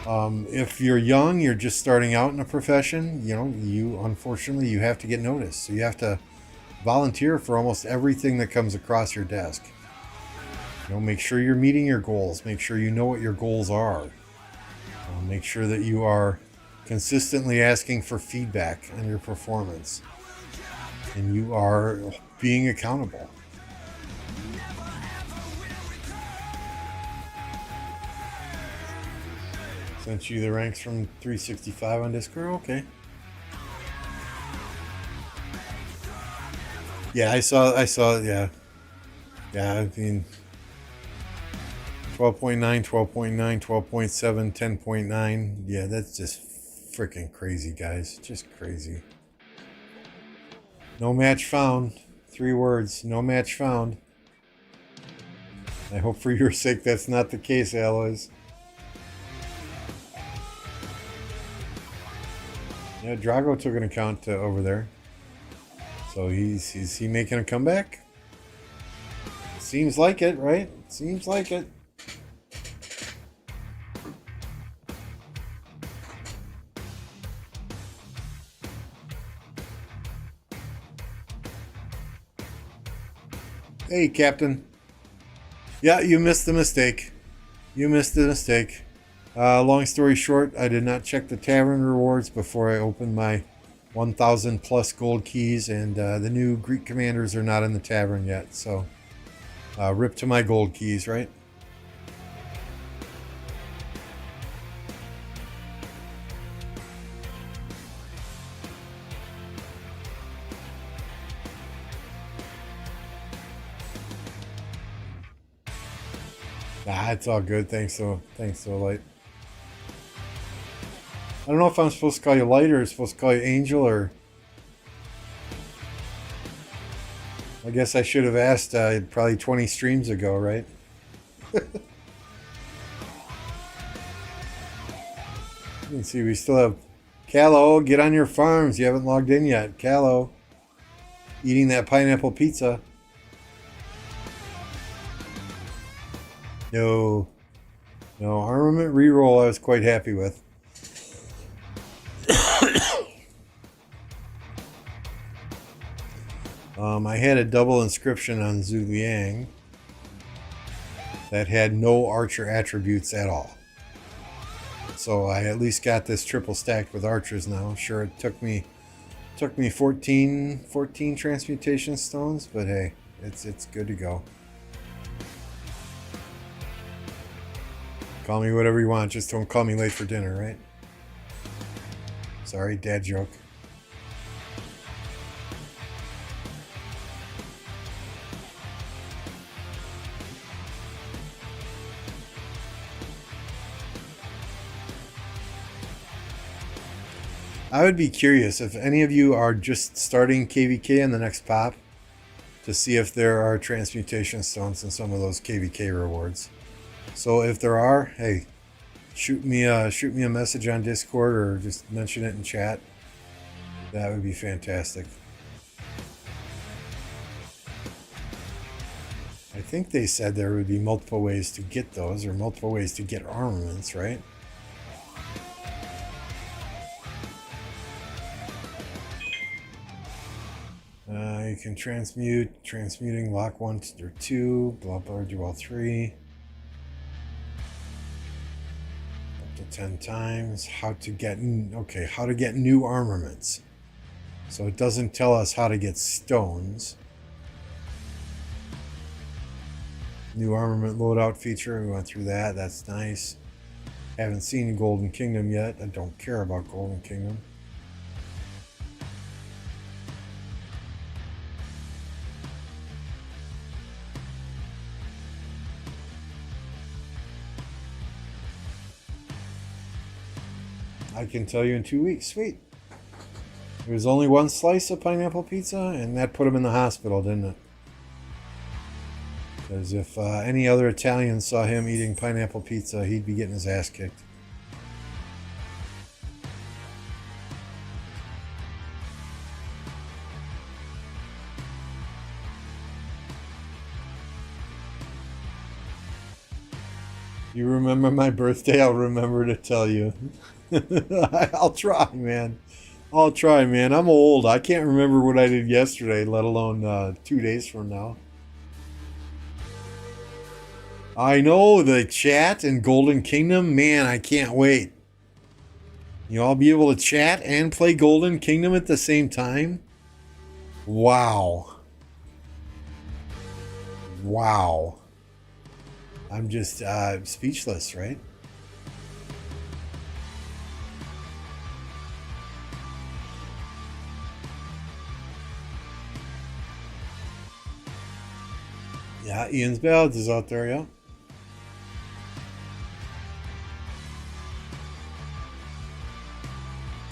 If you're young, you're just starting out in a profession, you know, you unfortunately you have to get noticed. So you have to volunteer for almost everything that comes across your desk. You know, make sure you're meeting your goals. Make sure you know what your goals are. Make sure that you are consistently asking for feedback on your performance, and you are being accountable. Sent you the ranks from 365 on Discord. Okay. Yeah, I saw. Yeah, yeah. I mean, 12.9, 12.9, 12.7, 10.9. Yeah, that's just freaking crazy, guys. Just crazy. No match found. 3 words. No match found. I hope for your sake that's not the case, Alloys. Yeah, Drago took an account over there. So is he making a comeback? Seems like it, right? Seems like it. Hey, Captain. Yeah, you missed the mistake. You missed the mistake. Long story short, I did not check the tavern rewards before I opened my 1,000 plus gold keys, and the new Greek commanders are not in the tavern yet. So, rip to my gold keys, right? Nah, it's all good. Thanks, so Light. I don't know if I'm supposed to call you Light or supposed to call you Angel, or I guess I should have asked probably 20 streams ago, right? You can see we still have Callow. Get on your farms. You haven't logged in yet. Callow. Eating that pineapple pizza. No. No, armament reroll I was quite happy with. I had a double inscription on Zhu Liang that had no archer attributes at all. So I at least got this triple stacked with archers now. Sure, it took me 14 transmutation stones, but hey, it's good to go. Call me whatever you want, just don't call me late for dinner, right? Sorry, dad joke. I would be curious if any of you are just starting KVK in the next pop to see if there are transmutation stones in some of those KVK rewards. So if there are, hey, shoot me a message on Discord or just mention it in chat. That would be fantastic. I think they said there would be multiple ways to get those, or multiple ways to get armaments, right? You can transmuting lock 1 or 2, blah blah, do all 3. Up to 10 times. How to get new armaments. So it doesn't tell us how to get stones. New armament loadout feature, we went through that, that's nice. Haven't seen Golden Kingdom yet. I don't care about Golden Kingdom. I can tell you in 2 weeks. Sweet. There was only one slice of pineapple pizza, and that put him in the hospital, didn't it? Because if any other Italian saw him eating pineapple pizza, he'd be getting his ass kicked. You remember my birthday? I'll remember to tell you. I'll try, man. I'll try, man. I'm old. I can't remember what I did yesterday, let alone 2 days from now. I know the chat in Golden Kingdom. Man, I can't wait. You all be able to chat and play Golden Kingdom at the same time? Wow. Wow. I'm just speechless, right? Yeah, Ian's Ballads is out there, yeah.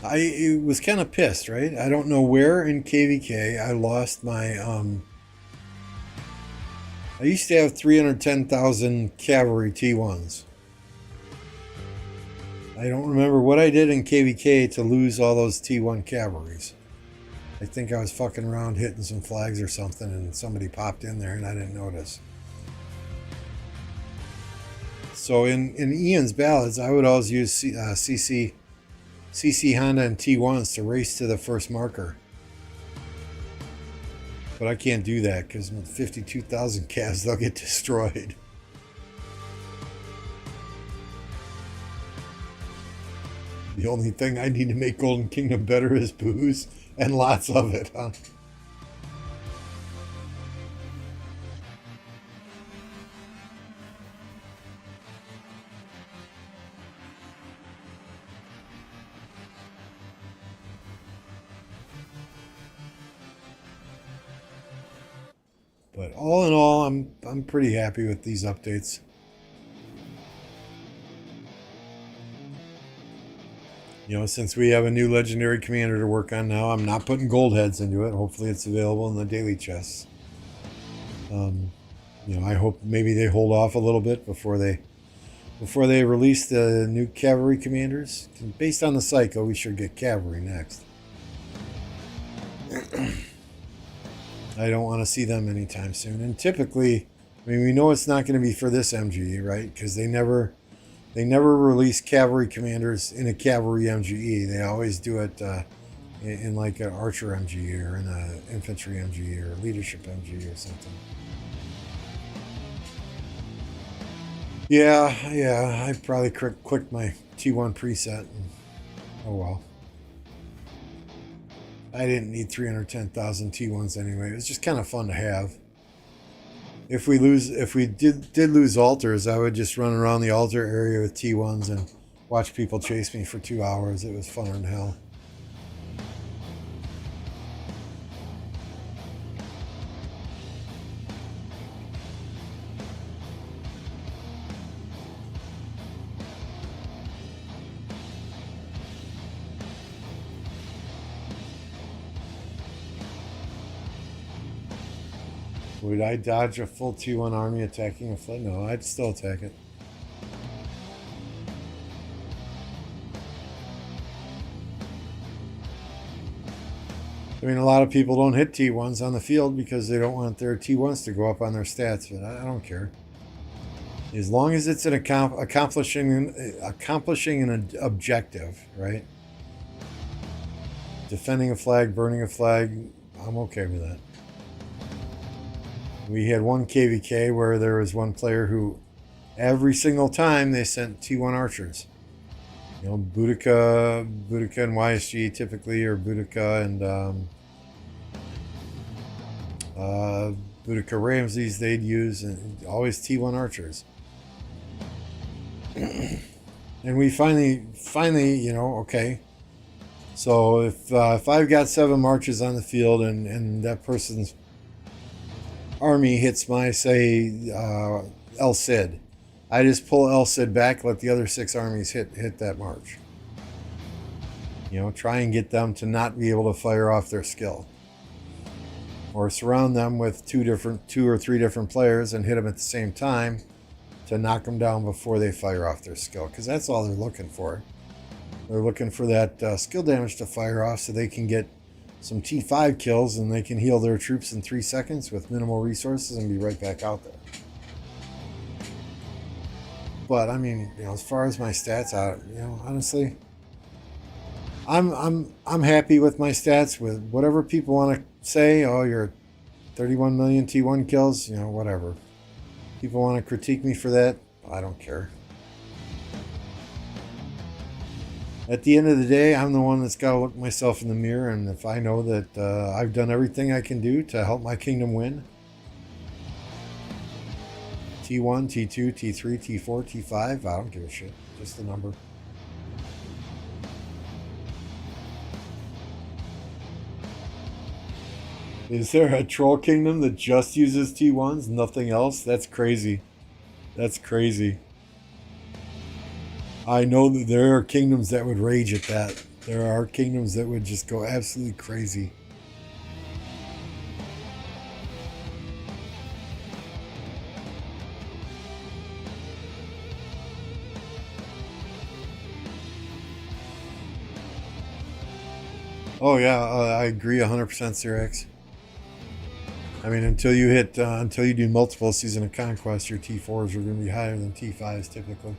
I was kind of pissed, right? I don't know where in KVK I lost my I used to have 310,000 cavalry T1s. I don't remember what I did in KVK to lose all those T1 cavalries. I think I was fucking around hitting some flags or something and somebody popped in there and I didn't notice. So in Ian's Ballads, I would always use CC Honda and T1s to race to the first marker. But I can't do that because with 52,000 calves, they'll get destroyed. The only thing I need to make Golden Kingdom better is booze and lots of it, huh? But all in all, I'm pretty happy with these updates. You know, since we have a new legendary commander to work on now, I'm not putting gold heads into it. Hopefully it's available in the daily chests. You know, I hope maybe they hold off a little bit before they release the new cavalry commanders. Based on the cycle, we should get cavalry next. I don't want to see them anytime soon. And typically, I mean, we know it's not going to be for this MGE, right? Because they never release cavalry commanders in a cavalry MGE. They always do it in like an archer MGE or in an infantry MGE or a leadership MGE or something. Yeah, I probably clicked my T1 preset. And, oh well. I didn't need 310,000 T1s anyway. It was just kind of fun to have. If we did lose altars, I would just run around the altar area with T1s and watch people chase me for 2 hours. It was funner than hell. Would I dodge a full T1 army attacking a fleet? No, I'd still attack it. I mean, a lot of people don't hit T1s on the field because they don't want their T1s to go up on their stats, but I don't care. As long as it's an accomplishing an objective, right? Defending a flag, burning a flag, I'm okay with that. We had one KVK where there was one player who, every single time they sent T1 archers. You know, Boudica and YSG typically, or Boudica and Boudica Ramses they'd use, and always T1 archers. And we finally, you know, okay. So if I've got 7 marches on the field and that person's army hits my, say, El Cid, I just pull El Cid back, let the other 6 armies hit that march. You know, try and get them to not be able to fire off their skill. Or surround them with 2 or 3 different players and hit them at the same time to knock them down before they fire off their skill. Because that's all they're looking for. They're looking for that skill damage to fire off so they can get some T5 kills and they can heal their troops in 3 seconds with minimal resources and be right back out there. But I mean, as far as my stats, honestly, I'm happy with my stats. With whatever people want to say, oh, you're 31 million T1 kills, whatever. People want to critique me for that. I don't care. At the end of the day, I'm the one that's got to look myself in the mirror, and if I know that I've done everything I can do to help my kingdom win, T1, T2, T3, T4, T5, I don't give a shit. Just the number. Is there a troll kingdom that just uses T1s, nothing else? That's crazy. That's crazy. I know that there are kingdoms that would rage at that. There are kingdoms that would just go absolutely crazy. Oh yeah, I agree 100%, Cyrex. I mean, until you do multiple Season of Conquest, your T4s are going to be higher than T5s typically.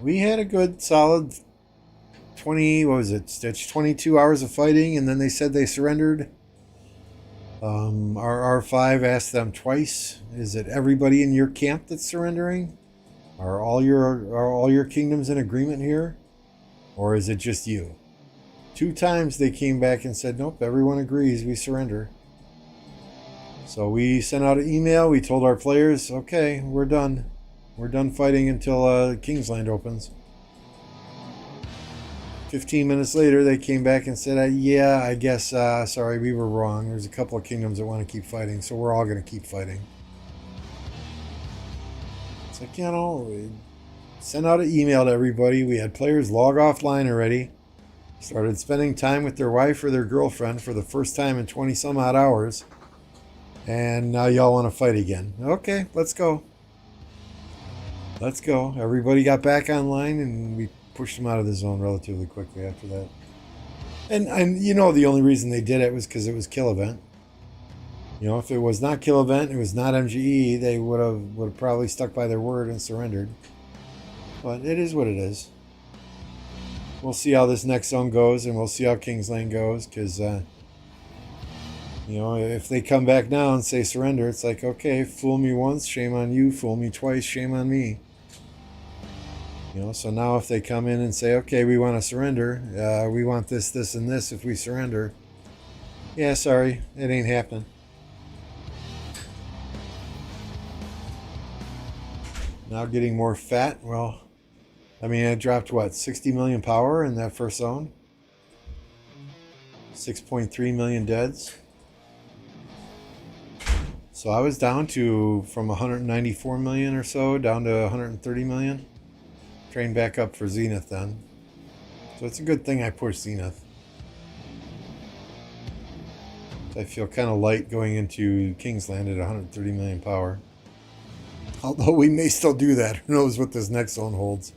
We had a good solid 22 hours of fighting, and then they said they surrendered. Our R5 asked them twice, is it everybody in your camp that's surrendering? Are all your kingdoms in agreement here? Or is it just you? 2 times they came back and said, nope, everyone agrees, we surrender. So we sent out an email, we told our players, okay, we're done. We're done fighting until Kingsland opens. 15 minutes later, they came back and said, yeah, I guess, sorry, we were wrong. There's a couple of kingdoms that want to keep fighting, so we're all going to keep fighting. It's like, we sent out an email to everybody. We had players log offline already. Started spending time with their wife or their girlfriend for the first time in 20 some odd hours. And now y'all want to fight again. Okay, let's go. Let's go. Everybody got back online and we pushed them out of the zone relatively quickly after that. And the only reason they did it was because it was kill event. If it was not kill event, it was not MGE, they would have probably stuck by their word and surrendered. But it is what it is. We'll see how this next zone goes, and we'll see how Kingsland goes, because, if they come back now and say surrender, it's like, okay, fool me once, shame on you, fool me twice, shame on me. So now if they come in and say, okay, we want to surrender, we want this, this, and this if we surrender, yeah, sorry, it ain't happening. Now getting more fat, well, I mean, I dropped, 60 million power in that first zone? 6.3 million deads. So I was down from 194 million or so, down to 130 million. Trained back up for Zenith then. So it's a good thing I pushed Zenith. I feel kind of light going into Kingsland at 130 million power. Although we may still do that. Who knows what this next zone holds.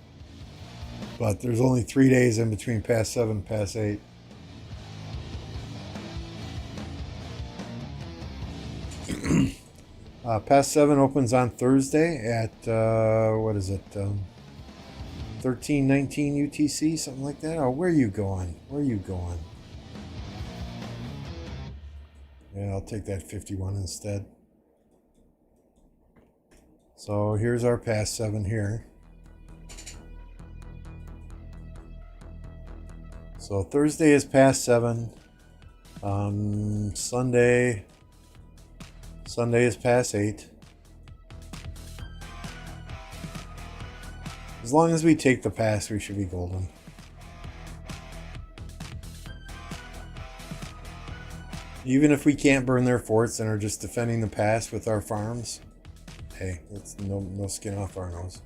But there's only 3 days in between Pass 7 and Pass 8. Pass 7 opens on Thursday at, 13:19 UTC, something like that? Oh, where are you going? Where are you going? Yeah, I'll take that 51 instead. So here's our Pass 7 here. So Thursday is Pass 7. Sunday is Pass 8. As long as we take the pass, we should be golden. Even if we can't burn their forts and are just defending the pass with our farms, hey, it's no skin off our nose.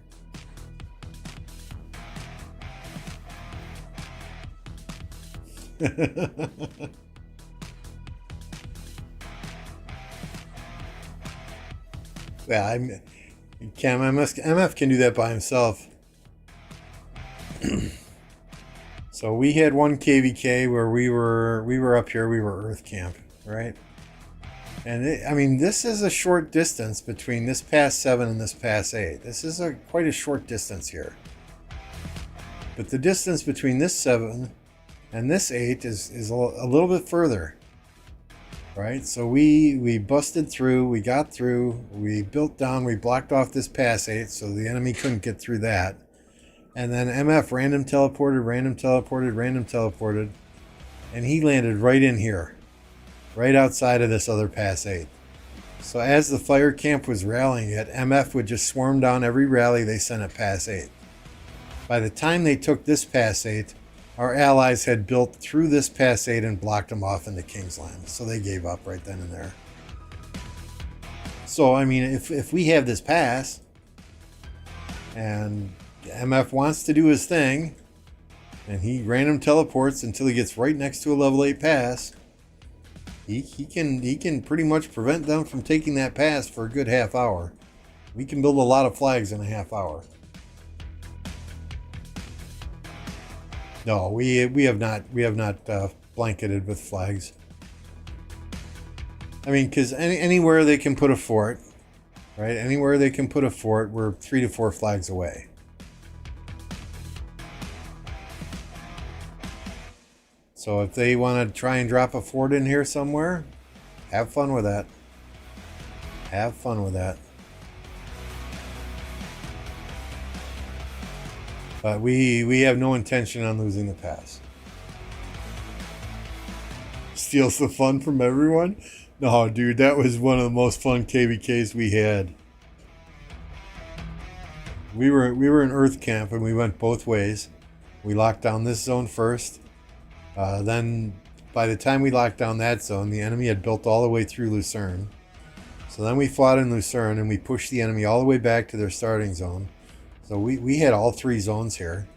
Yeah, MF can do that by himself. So we had one KVK where we were up here, we were Earth Camp, right? And I mean, this is a short distance between this pass 7 and this pass 8. This is quite a short distance here. But the distance between this 7 and this 8 is a little bit further. Right? So we busted through, we got through, we built down, we blocked off this pass 8 so the enemy couldn't get through that. And then MF random teleported, random teleported, random teleported. And he landed right in here. Right outside of this other pass 8. So as the fire camp was rallying it, MF would just swarm down every rally they sent at pass 8. By the time they took this pass 8, our allies had built through this pass 8 and blocked them off into Kingsland. So they gave up right then and there. So, I mean, if we have this pass, and MF wants to do his thing, and he random teleports until he gets right next to a level 8 pass, he can pretty much prevent them from taking that pass for a good half hour. We can build a lot of flags in a half hour. No, we have not blanketed with flags. I mean, because anywhere they can put a fort, right? Anywhere they can put a fort, we're 3 to 4 flags away. So if they want to try and drop a fort in here somewhere, have fun with that. Have fun with that. But we have no intention on losing the pass. Steals the fun from everyone? No, dude, that was one of the most fun KVKs we had. We were in Earth Camp and we went both ways. We locked down this zone first. Then by the time we locked down that zone, the enemy had built all the way through Lucerne. So then we fought in Lucerne and we pushed the enemy all the way back to their starting zone. So we had all 3 zones here.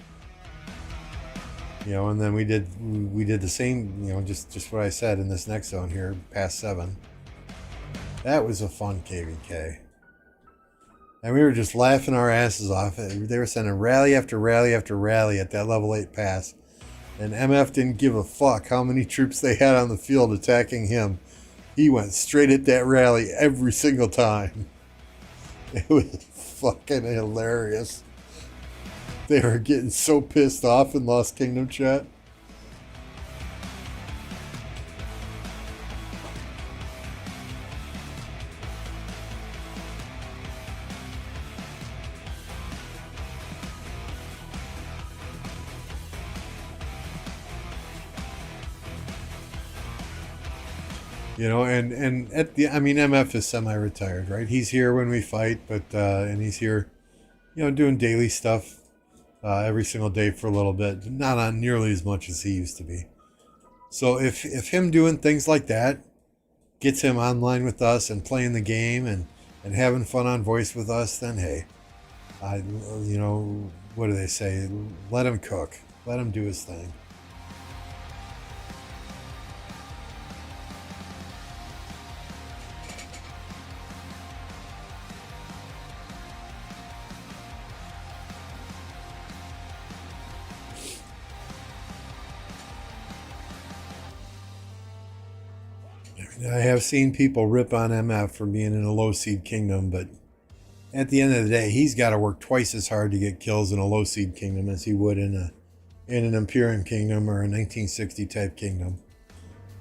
You know, and then we did the same, you know, just what I said in this next zone here, past 7. That was a fun KVK. And we were just laughing our asses off. They were sending rally after rally after rally at that level 8 pass. And MF didn't give a fuck how many troops they had on the field attacking him. He went straight at that rally every single time. It was fucking hilarious. They were getting so pissed off in Lost Kingdom chat. You know, and at the, I mean, MF is semi-retired, right? He's here when we fight, but and he's here, you know, doing daily stuff every single day for a little bit, not on nearly as much as he used to be. So if him doing things like that gets him online with us and playing the game and having fun on voice with us, then hey, you know, what do they say? Let him cook. Let him do his thing. I have seen people rip on MF for being in a low seed kingdom, but at the end of the day, he's got to work twice as hard to get kills in a low seed kingdom as he would in an Imperium kingdom or a 1960 type kingdom.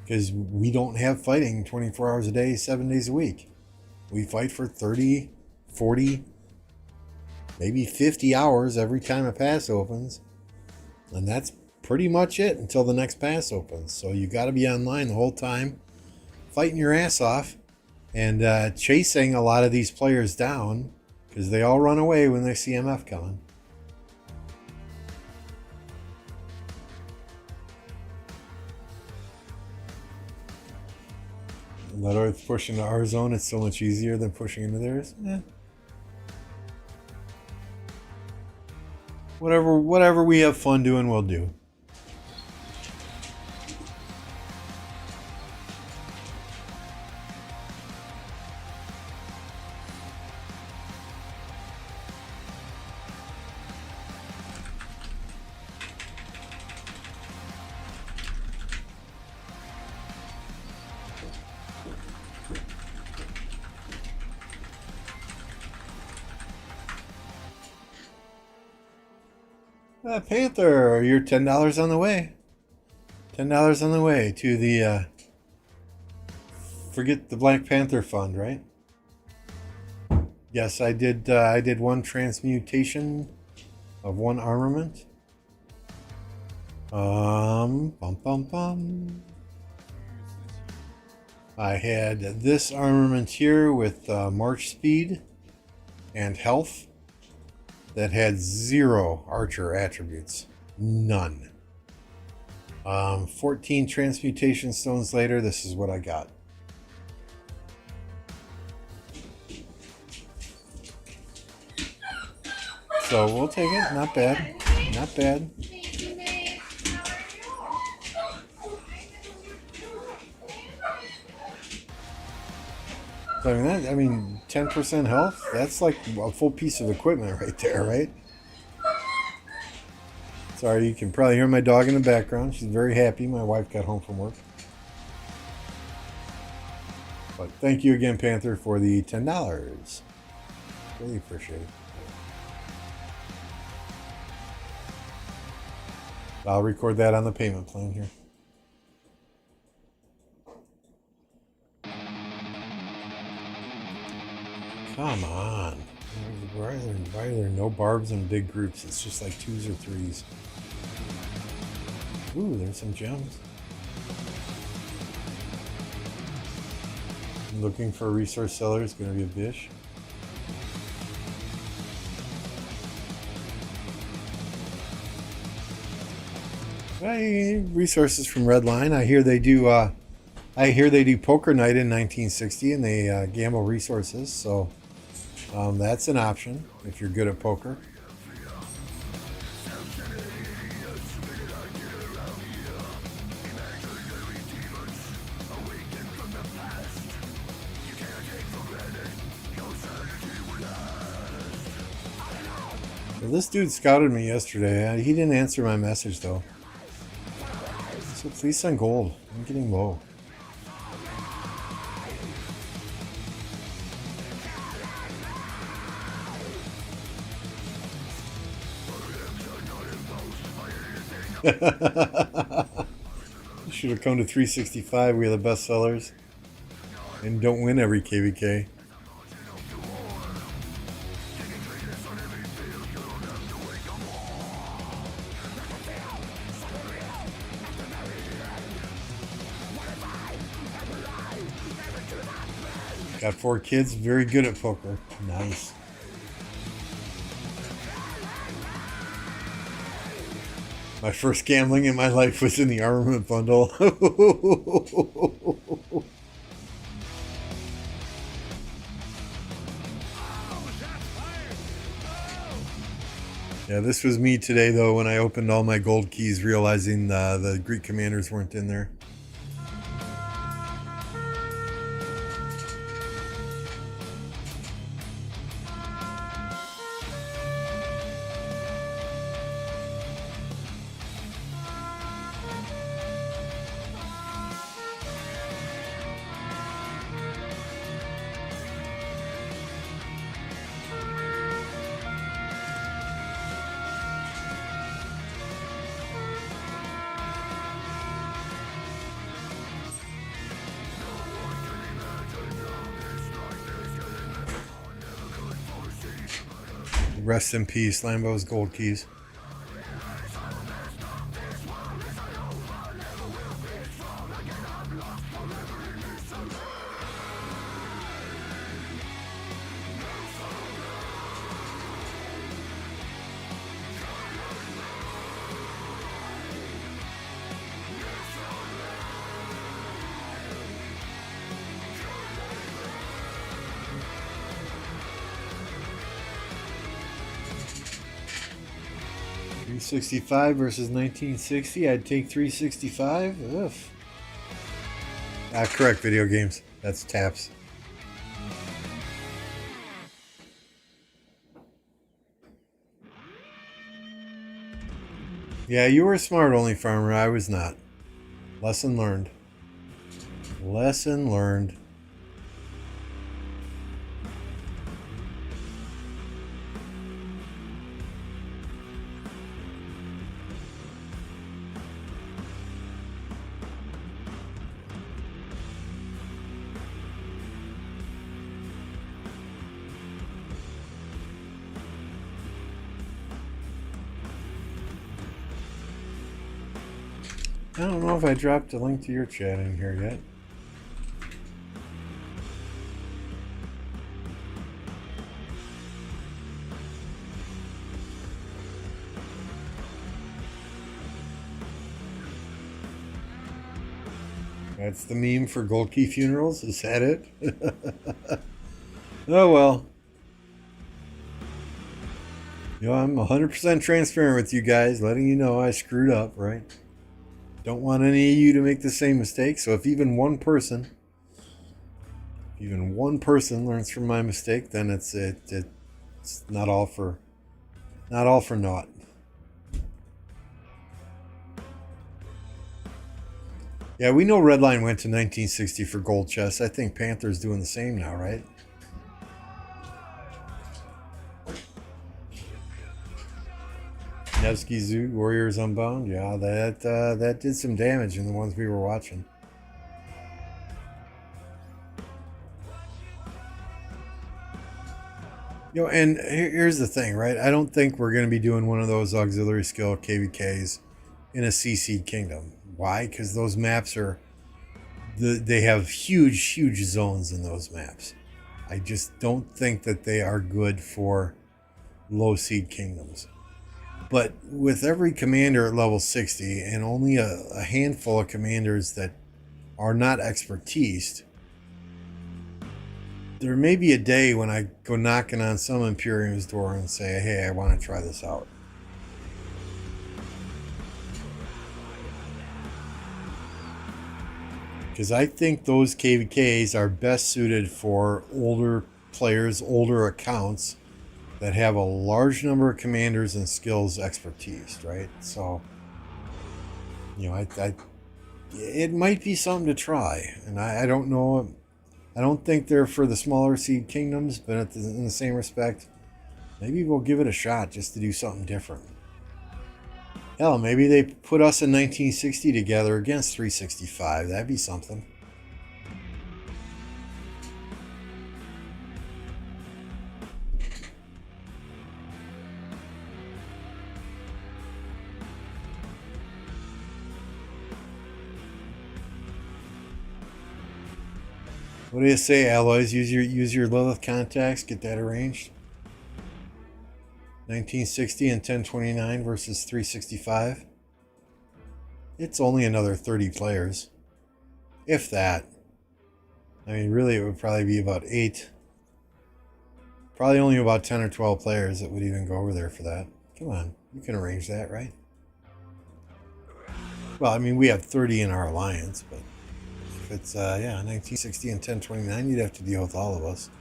Because we don't have fighting 24 hours a day, 7 days a week. We fight for 30, 40, maybe 50 hours every time a pass opens. And that's pretty much it until the next pass opens. So you got to be online the whole time, fighting your ass off and chasing a lot of these players down because they all run away when they see MF coming. Let Earth push into our zone. It's so much easier than pushing into theirs. Yeah. Whatever we have fun doing, we'll do. Panther, you're $10 on the way. $10 on the way to the forget the Black Panther Fund, right? Yes, I did. I did one transmutation of one armament. Bum bum bum. I had this armament here with march speed and health that had 0 archer attributes. None. 14 transmutation stones later, this is what I got. So we'll take it. Not bad. Not bad. So I mean, 10% health? That's like a full piece of equipment right there, right? Sorry, you can probably hear my dog in the background. She's very happy. My wife got home from work. But thank you again, Panther, for the $10. Really appreciate it. I'll record that on the payment plan here. Come on. Why are there no barbs in big groups? It's just like 2s or 3s. Ooh, there's some gems. I'm looking for a resource seller. It's going to be a bish. Resources from Redline. I hear they do. I hear they do Poker Night in 1960, and they gamble resources. So that's an option if you're good at poker. Well, this dude scouted me yesterday. He didn't answer my message though. So please send gold. I'm getting low. You should have come to 365. We are the best sellers. And don't win every KVK. Got 4 kids, very good at poker. Nice. My first gambling in my life was in the armament bundle. Yeah, this was me today, though, when I opened all my gold keys, realizing the Greek commanders weren't in there. Rest in peace, Lambo's gold keys. $365 versus 1960. I'd take 365. Ugh. Correct, video games. That's taps. Yeah, you were smart, only farmer. I was not. Lesson learned. Lesson learned. I don't know if I dropped a link to your chat in here yet. That's the meme for gold key funerals? Is that it? Oh well. You know, I'm 100% transparent with you guys, letting you know I screwed up, right? Don't want any of you to make the same mistake. So if even one person learns from my mistake, then it's not all for naught. Yeah, we know Redline went to 1960 for gold chests. I think Panther's doing the same now, right? Nevsky Zoo, Warriors Unbound. Yeah, that did some damage in the ones we were watching. You know, and here's the thing, right? I don't think we're going to be doing one of those auxiliary skill KVKs in a CC Kingdom. Why? Because those maps they have huge zones in those maps. I just don't think that they are good for low seed kingdoms. But with every commander at level 60 and only a handful of commanders that are not expertised, there may be a day when I go knocking on some Imperium's door and say, hey, I want to try this out. Because I think those KVKs are best suited for older players, older accounts that have a large number of commanders and skills expertise, right? So, you know, it might be something to try. And I don't know. I don't think they're for the smaller seed kingdoms, but in the same respect, maybe we'll give it a shot just to do something different. Hell, maybe they put us in 1960 together against 365. That'd be something. What do you say, alloys? Use your Lilith contacts, get that arranged. 1960 and 1029 versus 365. It's only another 30 players. If that. I mean, really, it would probably be about 8. Probably only about 10 or 12 players that would even go over there for that. Come on, you can arrange that, right? Well, I mean, we have 30 in our alliance, but if it's, 1960 and 1029, you'd have to deal with all of us.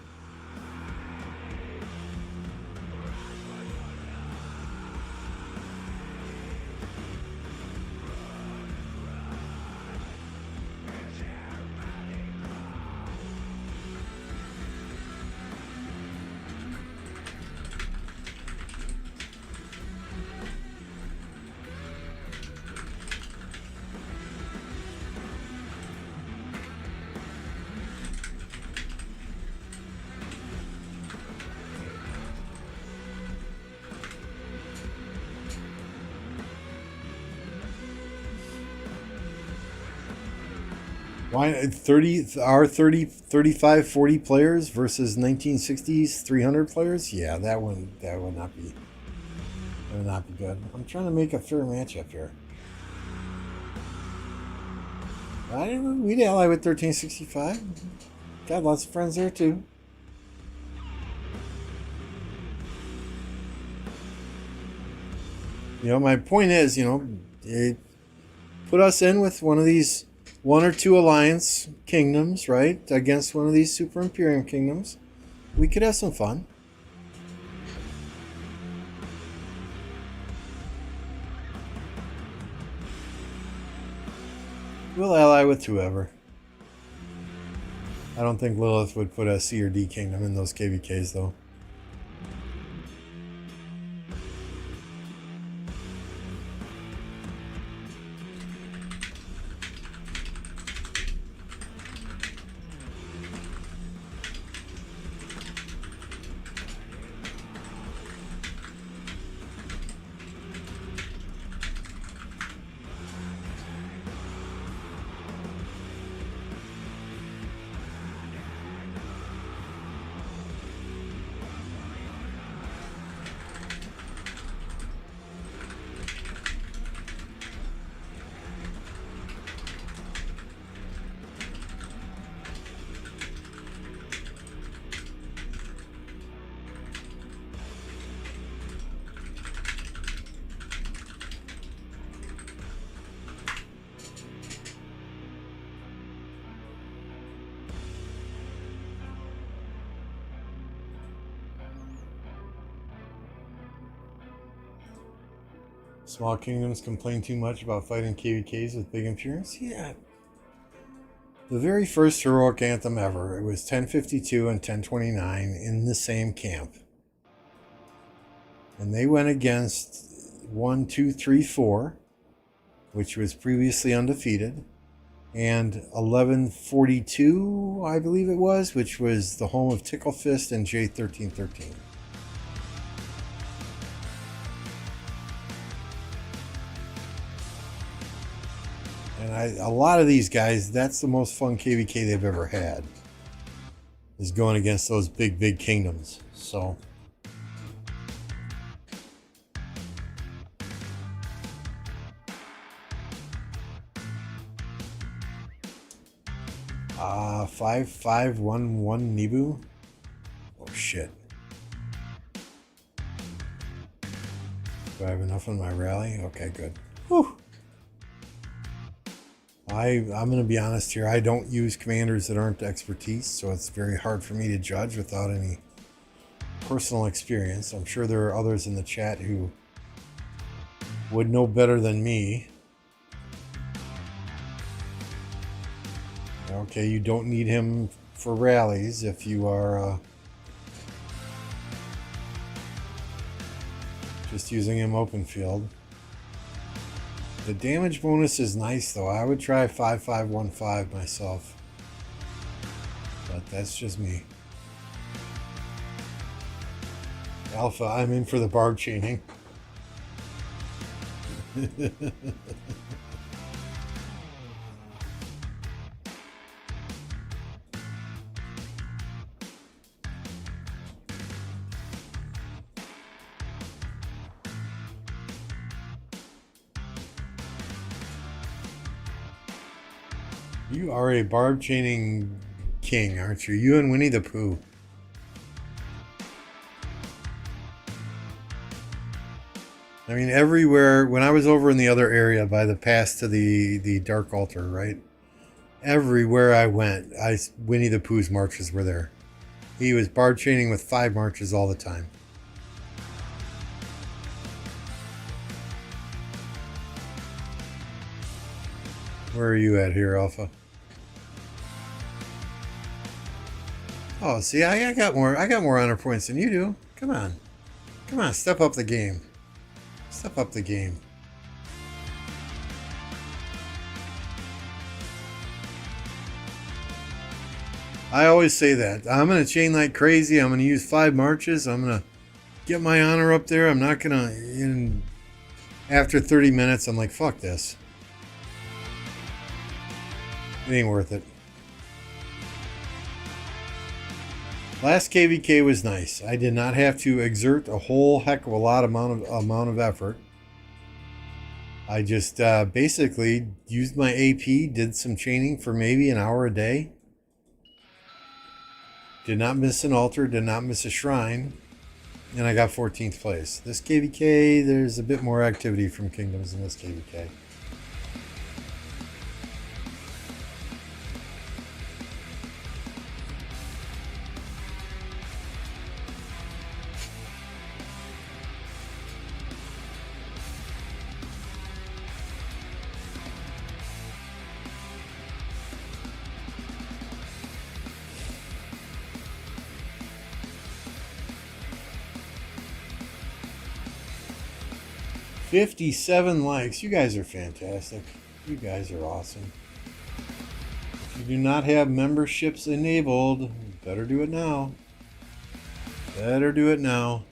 Why 35, 40 players versus 1960s 300 players? Yeah, that would not be good. I'm trying to make a fair matchup here. We'd ally with 1365. Got lots of friends there too. You know, my point is, you know, put us in with one of these 1 or 2 alliance kingdoms, right, against one of these super Imperium kingdoms. We could have some fun. We'll ally with whoever. I don't think Lilith would put a C or D kingdom in those KVKs, though. Small kingdoms complain too much about fighting KVKs with big imperials. Yeah. The very first heroic anthem ever, it was 1052 and 1029 in the same camp. And they went against 1, 2, 3, 4, which was previously undefeated, and 1142, I believe it was, which was the home of Ticklefist and J1313. And a lot of these guys, that's the most fun KVK they've ever had, is going against those big kingdoms. So 5511 Nibu. Oh shit. Do I have enough on my rally? Okay, good. Whew. I'm going to be honest here. I don't use commanders that aren't expertise, so it's very hard for me to judge without any personal experience. I'm sure there are others in the chat who would know better than me. Okay, you don't need him for rallies if you are just using him open field. The damage bonus is nice though. I would try 5515 myself. But that's just me. Alpha, I'm in for the barb chaining. You are a barb chaining king, aren't you? You and Winnie the Pooh. I mean, everywhere, when I was over in the other area by the pass to the Dark Altar, right? Everywhere I went, Winnie the Pooh's marches were there. He was barb chaining with 5 marches all the time. Where are you at here, Alpha? Oh, see, I got more honor points than you do. Come on. Come on, step up the game. Step up the game. I always say that. I'm going to chain like crazy. I'm going to use 5 marches. I'm going to get my honor up there. I'm not going to... After 30 minutes, I'm like, fuck this. It ain't worth it. Last KVK was nice. I did not have to exert a whole heck of a lot amount of effort. I just basically used my AP, did some chaining for maybe an hour a day. Did not miss an altar, did not miss a shrine, and I got 14th place. This KVK, there's a bit more activity from Kingdoms in this KVK. $57 likes. You guys are fantastic. You guys are awesome. If you do not have memberships enabled, better do it now. Better do it now.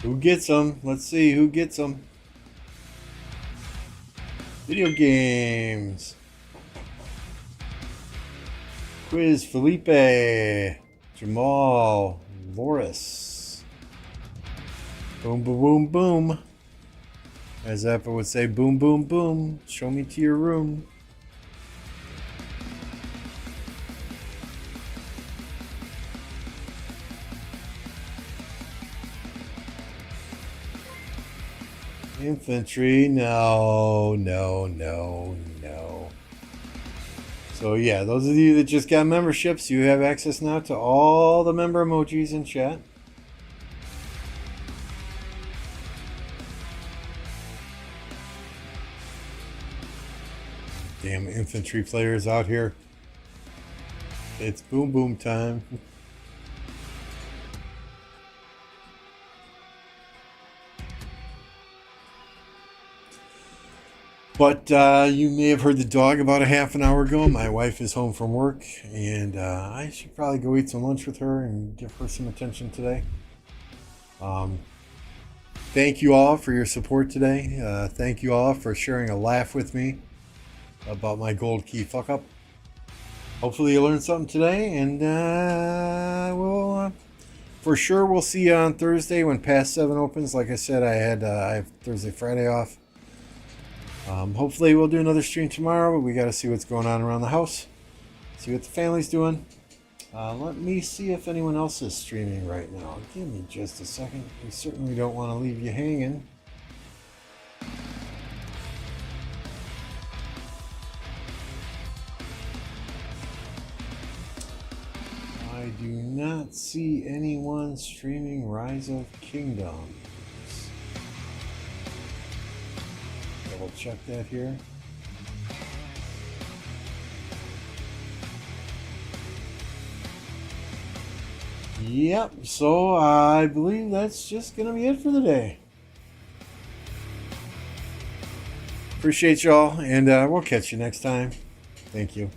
Who gets them? Let's see who gets them. Video games. Quiz, Felipe, Jamal, Loris. Boom, boom, boom, boom. As Appa would say, boom, boom, boom. Show me to your room. Infantry, no. So yeah, those of you that just got memberships, you have access now to all the member emojis in chat. Damn infantry players out here. It's boom boom time. But you may have heard the dog about a half an hour ago. My wife is home from work, and I should probably go eat some lunch with her and give her some attention today. Thank you all for your support today. Thank you all for sharing a laugh with me about my gold key fuck up. Hopefully you learned something today, and for sure we'll see you on Thursday when Past 7 opens. Like I said, I have Thursday, Friday off. Hopefully we'll do another stream tomorrow, but we got to see what's going on around the house. See what the family's doing. Let me see if anyone else is streaming right now. Give me just a second. We certainly don't want to leave you hanging. I do not see anyone streaming Rise of Kingdoms. Double check that here. Yep, so I believe that's just going to be it for the day. Appreciate y'all, and we'll catch you next time. Thank you.